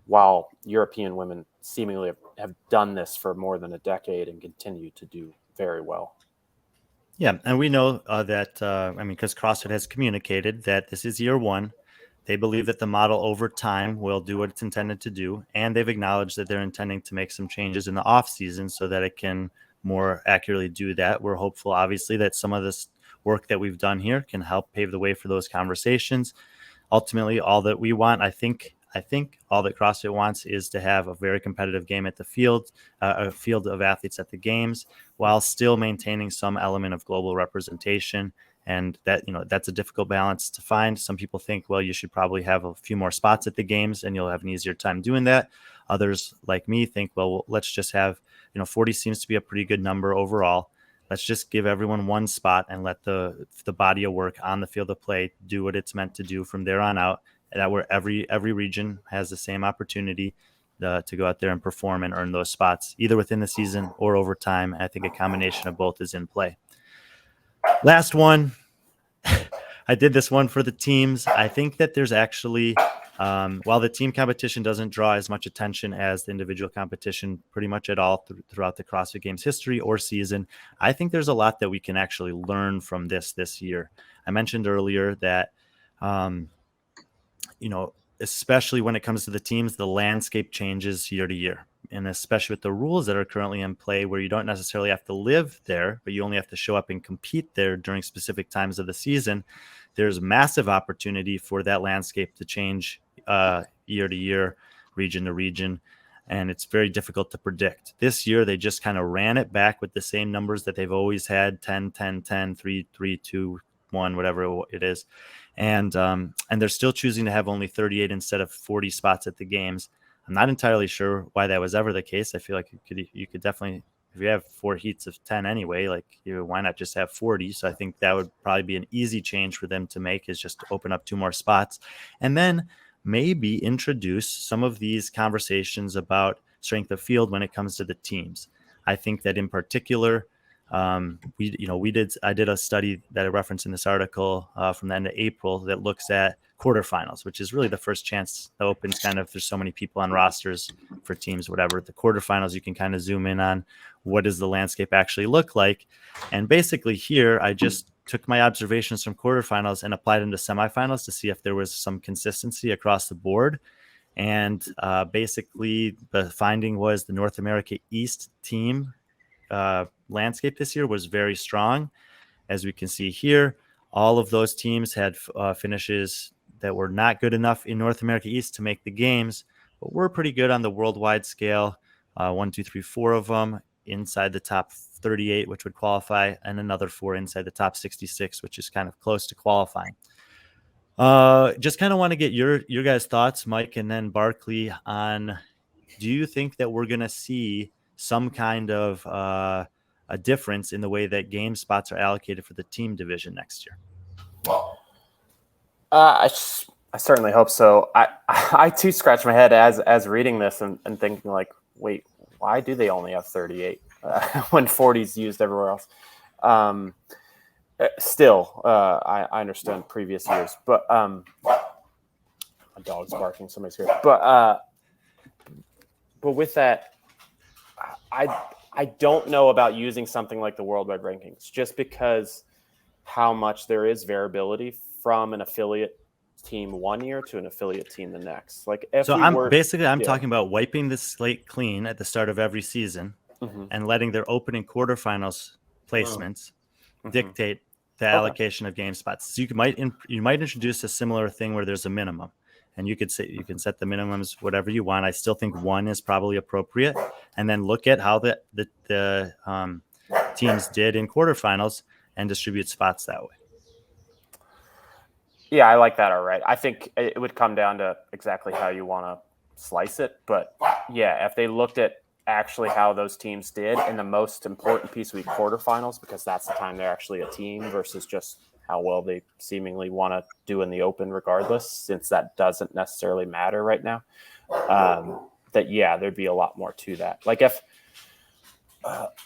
while European women seemingly have done this for more than a decade and continue to do very well. Yeah, and we know that, because CrossFit has communicated that this is year 1. They believe that the model over time will do what it's intended to do, and they've acknowledged that they're intending to make some changes in the off season so that it can more accurately do that. We're hopeful, obviously, that some of this work that we've done here can help pave the way for those conversations. Ultimately, all that we want, I think all that CrossFit wants is to have a very competitive game at the field, a field of athletes at the games, while still maintaining some element of global representation. And that, that's a difficult balance to find. Some people think, well, you should probably have a few more spots at the games and you'll have an easier time doing that. Others like me think, well, let's just have, 40 seems to be a pretty good number overall. Let's just give everyone one spot and let the body of work on the field of play do what it's meant to do from there on out. And that where every region has the same opportunity to go out there and perform and earn those spots, either within the season or over time. I think a combination of both is in play. Last one. I did this one for the teams. I think that there's actually, while the team competition doesn't draw as much attention as the individual competition pretty much at all throughout the CrossFit Games history or season, I think there's a lot that we can actually learn from this year. I mentioned earlier that, especially when it comes to the teams, the landscape changes year to year. And especially with the rules that are currently in play, where you don't necessarily have to live there, but you only have to show up and compete there during specific times of the season, there's massive opportunity for that landscape to change year to year, region to region. And it's very difficult to predict. This year, they just kind of ran it back with the same numbers that they've always had, 10, 10, 10, 3, 3, 2, 1, whatever it is. And they're still choosing to have only 38 instead of 40 spots at the games. I'm not entirely sure why that was ever the case. I feel like you could definitely, if you have 4 heats of 10 anyway, why not just have 40? So I think that would probably be an easy change for them to make, is just to open up 2 more spots. And then maybe introduce some of these conversations about strength of field when it comes to the teams. I think that in particular, I did a study that I referenced in this article from the end of April that looks at quarterfinals, which is really the first chance that opens kind of, there's so many people on rosters for teams, whatever. The quarterfinals, you can kind of zoom in on what does the landscape actually look like. And basically here, I just took my observations from quarterfinals and applied them to semifinals to see if there was some consistency across the board. And basically the finding was the North America East team landscape this year was very strong. As we can see here, all of those teams had finishes that were not good enough in North America East to make the games, but were pretty good on the worldwide scale. 1, 2, 3, 4 of them inside the top 38, which would qualify, and another 4 inside the top 66, which is kind of close to qualifying. Just kind of want to get your guys' thoughts, Mike, and then Barclay, on, do you think that we're going to see some kind of a difference in the way that game spots are allocated for the team division next year? I certainly hope so. I too scratch my head as reading this and thinking like, wait, why do they only have 38 when 40 is used everywhere else? Still, I understand previous years, but my dog's barking. Somebody's here. But with that, I don't know about using something like the worldwide rankings, just because how much there is variability from an affiliate team one year to an affiliate team the next. I'm talking about wiping the slate clean at the start of every season and letting their opening quarterfinals placements dictate the allocation of game spots. So you might introduce a similar thing where there's a minimum, and you can set the minimums whatever you want. I still think 1 is probably appropriate, and then look at how the teams did in quarterfinals and distribute spots that way. Yeah, I like that. All right. I think it would come down to exactly how you want to slice it. But yeah, if they looked at actually how those teams did, and the most important piece would be quarterfinals, because that's the time they're actually a team versus just how well they seemingly want to do in the open regardless, since that doesn't necessarily matter right now. There'd be a lot more to that. Like if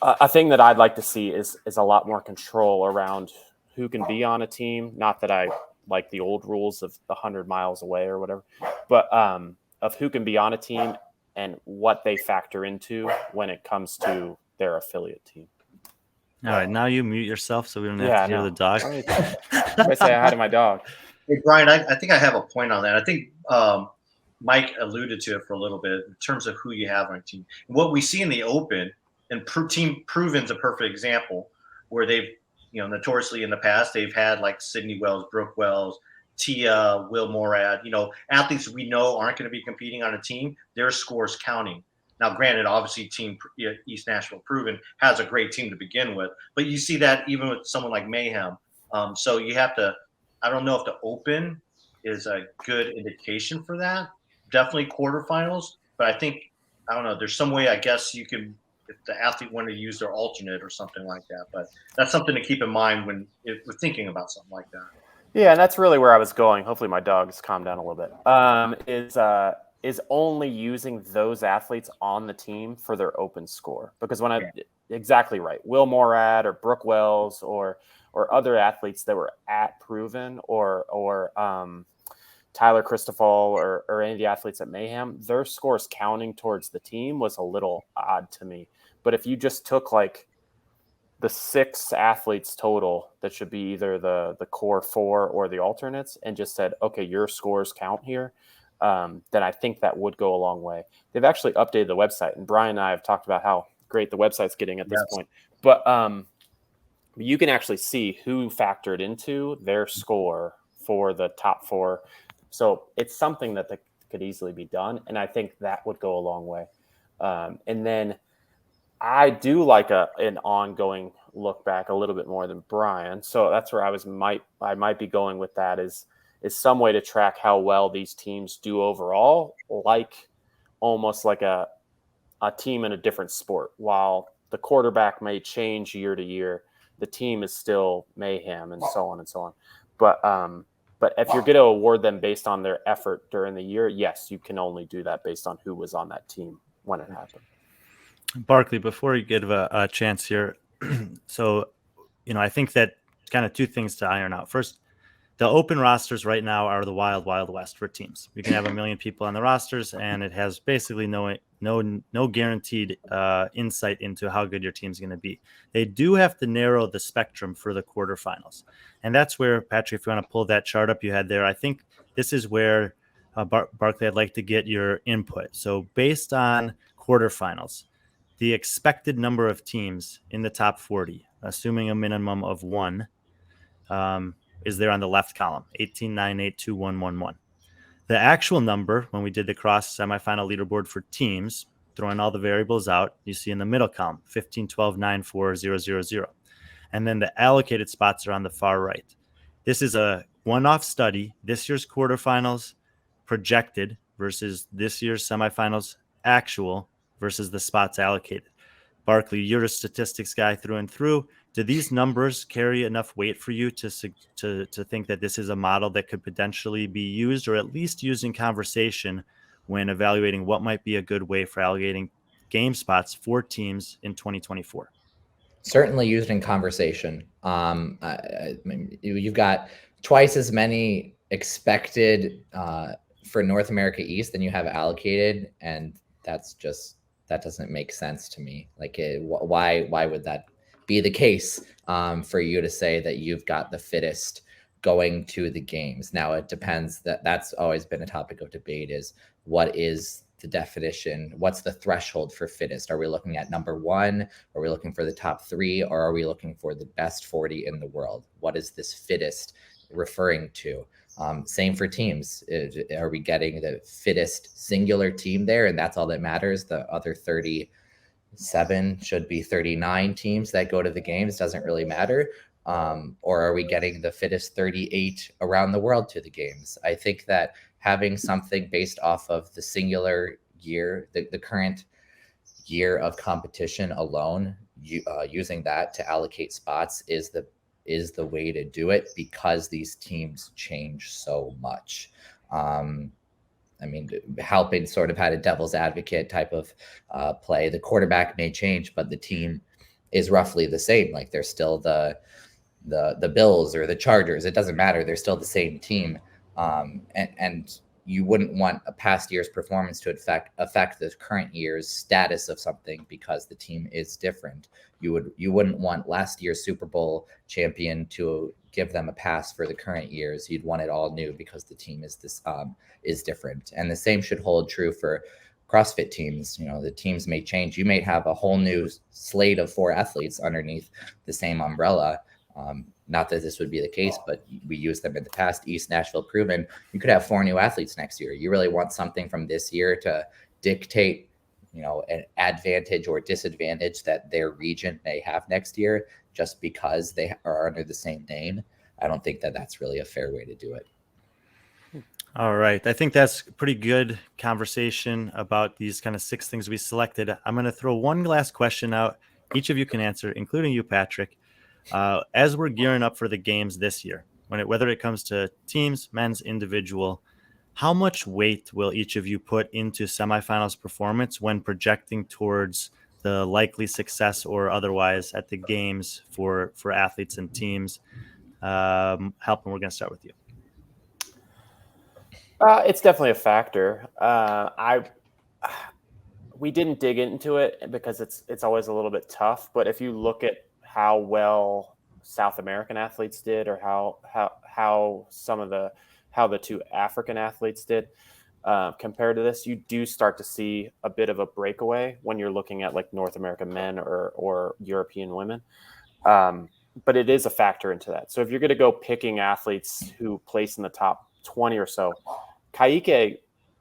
a thing that I'd like to see is a lot more control around who can be on a team. Not that I like the old rules of 100 miles away or whatever, but of who can be on a team and what they factor into when it comes to their affiliate team. All right, now you mute yourself so we don't have to hear the dog. I say hi to my dog. Hey, Brian, I think I have a point on that. I think Mike alluded to it for a little bit in terms of who you have on a team. What we see in the open, and Team Proven's a perfect example, where they've, notoriously in the past, they've had like Sydney Wells, Brooke Wells, Tia, Will Morad, athletes we know aren't going to be competing on a team, their scores counting. Now, granted, obviously, Team East Nashville Proven has a great team to begin with, but you see that even with someone like Mayhem, So you have to, I don't know if the open is a good indication for that. Definitely quarterfinals, but I think, I don't know, there's some way, I guess you can, if the athlete wanted to use their alternate or something like that, but that's something to keep in mind when if we're thinking about something like that. Yeah, and that's really where I was going. Hopefully my dog's calmed down a little bit. Is only using those athletes on the team for their open score. Because exactly right. Will Morad or Brooke Wells or other athletes that were at Proven or Tyler Christoffel or any of the athletes at Mayhem, their scores counting towards the team was a little odd to me. But if you just took like the 6 athletes total that should be either the core 4 or the alternates and just said, okay, your scores count here, then I think that would go a long way. They've actually updated the website, and Brian and I have talked about how great the website's getting at this point. But you can actually see who factored into their score for the top 4. So it's something that could easily be done, and I think that would go a long way. And then I do like an ongoing look back a little bit more than Brian. So that's where I might be going with that is some way to track how well these teams do overall, like almost like a team in a different sport. While the quarterback may change year to year, the team is still mayhem and so on and so on. But if you're going to award them based on their effort during the year, yes, you can only do that based on who was on that team when it happened. Barclay, before you give a chance here, so, I think that kind of 2 things to iron out. First, the open rosters right now are the wild, wild west for teams. You can have 1 million people on the rosters, and it has basically no guaranteed insight into how good your team's going to be. They do have to narrow the spectrum for the quarterfinals. And that's where, Patrick, if you want to pull that chart up you had there, I think this is where, Barclay, I'd like to get your input. So based on quarterfinals, the expected number of teams in the top 40, assuming a minimum of 1, is there on the left column, 18, 9, 8, 2, 1, 1, 1. The actual number, when we did the cross semifinal leaderboard for teams, throwing all the variables out, you see in the middle column, 15, 12, 9, 4, 0, 0, 0. And then the allocated spots are on the far right. This is a one-off study, this year's quarterfinals projected versus this year's semifinals actual versus the spots allocated. Barclay, you're a statistics guy through and through. Do these numbers carry enough weight for you to think that this is a model that could potentially be used, or at least used in conversation when evaluating what might be a good way for allocating game spots for teams in 2024? Certainly used in conversation. You've got twice as many expected for North America East than you have allocated, and that doesn't make sense to me. Like, why would that be the case for you to say that you've got the fittest going to the games? Now, it depends. That's always been a topic of debate, is what is the definition? What's the threshold for fittest? Are we looking at number 1? Are we looking for the top 3? Or are we looking for the best 40 in the world? What is this fittest referring to? Same for teams. Are we getting the fittest singular team there? And that's all that matters. The other 37 should be 39 teams that go to the games. Doesn't really matter. Or are we getting the fittest 38 around the world to the games? I think that having something based off of the singular year, the current year of competition alone, using that to allocate spots is the way to do it, because these teams change so much. Halpin sort of had a devil's advocate type of play. The quarterback may change, but the team is roughly the same. Like, they're still the Bills or the Chargers. It doesn't matter. They're still the same team. And you wouldn't want a past year's performance to affect the current year's status of something because the team is different. You wouldn't want last year's Super Bowl champion to give them a pass for the current years. You'd want it all new because the team is different. And the same should hold true for CrossFit teams. The teams may change. You may have a whole new slate of 4 athletes underneath the same umbrella. Not that this would be the case, but we used them in the past. East Nashville Proven. You could have 4 new athletes next year. You really want something from this year to dictate, an advantage or disadvantage that their region may have next year, just because they are under the same name. I don't think that that's really a fair way to do it. All right. I think that's pretty good conversation about these kind of 6 things we selected. I'm going to throw one last question out. Each of you can answer, including you, Patrick. As we're gearing up for the games this year, whether it comes to teams, men's, individual, how much weight will each of you put into semifinals performance when projecting towards the likely success or otherwise at the games for athletes and teams? Halpin, we're going to start with you. It's definitely a factor. We didn't dig into it because it's always a little bit tough. But if you look at how well South American athletes did, or how the 2 African athletes did compared to this, you do start to see a bit of a breakaway when you're looking at like North American men or European women. But it is a factor into that. So if you're going to go picking athletes who place in the top 20 or so, Kayike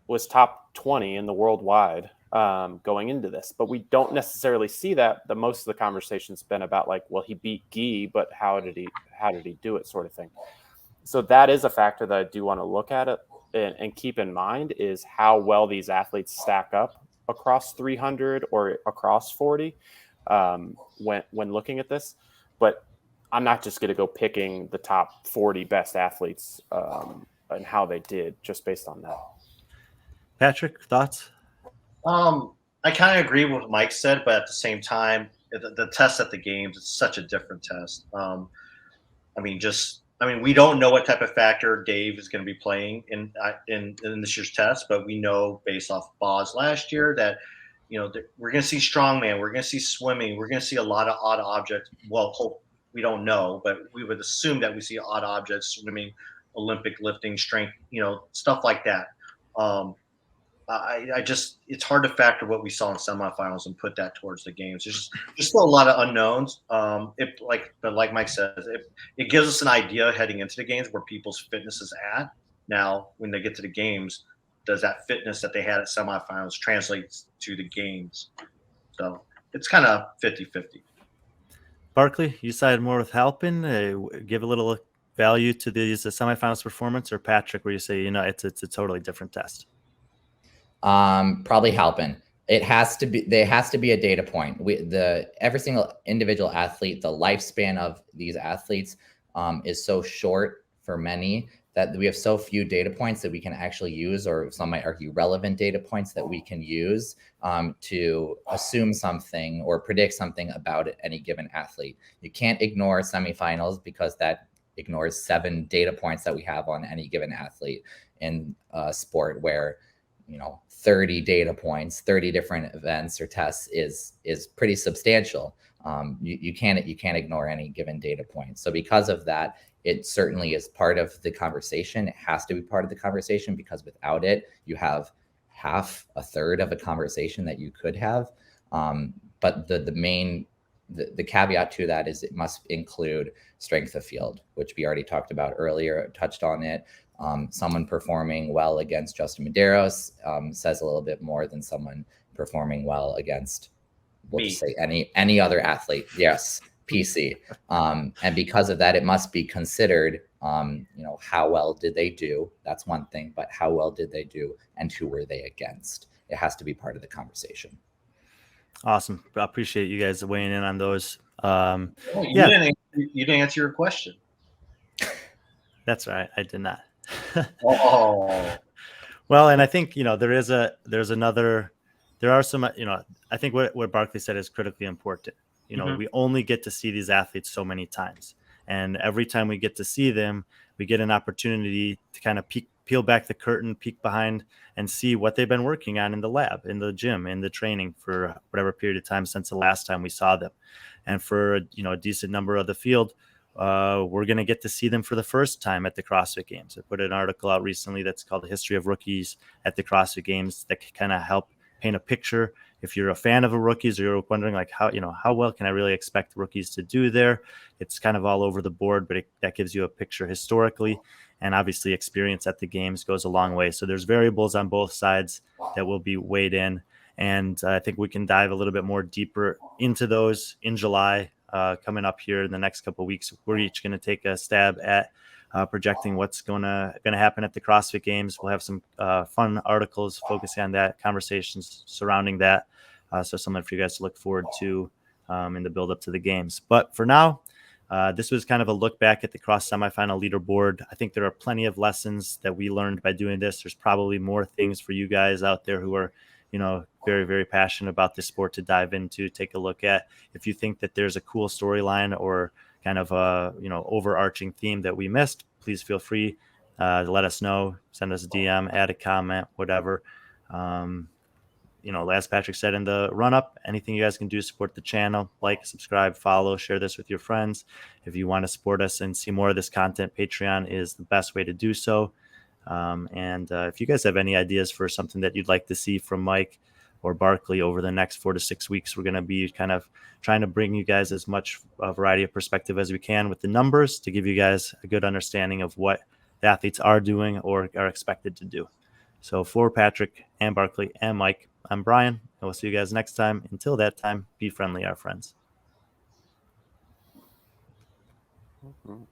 was top 20 in the worldwide going into this, but we don't necessarily see that. The most of the conversation's been about like, well, he beat Guy, but how did he do it, sort of thing. So that is a factor that I do want to look at it and keep in mind, is how well these athletes stack up across 300 or across 40 when looking at this. But I'm not just going to go picking the top 40 best athletes and how they did just based on that. Patrick, thoughts? I kind of agree with what Mike said, but at the same time, the test at the games is such a different test. We don't know what type of factor Dave is going to be playing in this year's test, but we know based off Boz last year that we're going to see strongman, we're going to see swimming, we're going to see a lot of odd objects. Well, we don't know, but we would assume that we see odd objects, swimming, Olympic lifting, strength, stuff like that. It's hard to factor what we saw in semifinals and put that towards the games. There's still a lot of unknowns. Like Mike says, it gives us an idea heading into the games where people's fitness is at. Now, when they get to the games, does that fitness that they had at semifinals translate to the games? So it's kind of 50-50. Barclay, you sided more with Halpin. Give a little value to these semifinals performance, or Patrick, where you say it's a totally different test? Probably Halpin. There has to be a data point. Every single individual athlete, the lifespan of these athletes is so short for many that we have so few data points that we can actually use, or some might argue relevant data points that we can use to assume something or predict something about any given athlete. You can't ignore semifinals because that ignores 7 data points that we have on any given athlete in sport, where 30 data points, 30 different events or tests is pretty substantial. You can't ignore any given data point. So because of that, it certainly is part of the conversation. It has to be part of the conversation, because without it, you have a third of a conversation that you could have. But the caveat to that is it must include strength of field, which we already talked about earlier, touched on it. Someone performing well against Justin Medeiros says a little bit more than someone performing well against, we'll just say any other athlete. Yes, PC. And because of that, it must be considered, how well did they do? That's one thing, but how well did they do and who were they against? It has to be part of the conversation. Awesome. I appreciate you guys weighing in on those. You didn't answer your question. That's right. I did not. Oh. Well, and I think, there are some, I think what Barclay said is critically important. We only get to see these athletes so many times. And every time we get to see them, we get an opportunity to kind of peel back the curtain, peek behind, and see what they've been working on in the lab, in the gym, in the training for whatever period of time since the last time we saw them. And for, a decent number of the field, we're going to get to see them for the first time at the CrossFit Games. I put an article out recently that's called The History of Rookies at the CrossFit Games that can kind of help paint a picture. If you're a fan of the rookies, or you're wondering like how well can I really expect rookies to do there? It's kind of all over the board, but that gives you a picture historically, and obviously experience at the games goes a long way. So there's variables on both sides that will be weighed in. And I think we can dive a little bit more deeper into those in July. coming up here in the next couple of weeks. We're each going to take a stab at projecting what's going to happen at the CrossFit Games. We'll have some fun articles focusing on that, conversations surrounding that. So something for you guys to look forward to in the build up to the games. But for now, this was kind of a look back at the cross semifinal leaderboard. I think there are plenty of lessons that we learned by doing this. There's probably more things for you guys out there who are, very, very passionate about this sport to dive into, take a look at. If you think that there's a cool storyline or kind of a, overarching theme that we missed, please feel free to let us know, send us a DM, add a comment, whatever. As Patrick said in the run-up, anything you guys can do to support the channel, like, subscribe, follow, share this with your friends. If you want to support us and see more of this content, Patreon is the best way to do so. And if you guys have any ideas for something that you'd like to see from Mike or Barclay over the next 4 to 6 weeks, we're going to be kind of trying to bring you guys as much a variety of perspective as we can with the numbers to give you guys a good understanding of what the athletes are doing or are expected to do. So for Patrick and Barclay and Mike, I'm Brian, and we'll see you guys next time. Until that time, be friendly, our friends. Mm-hmm.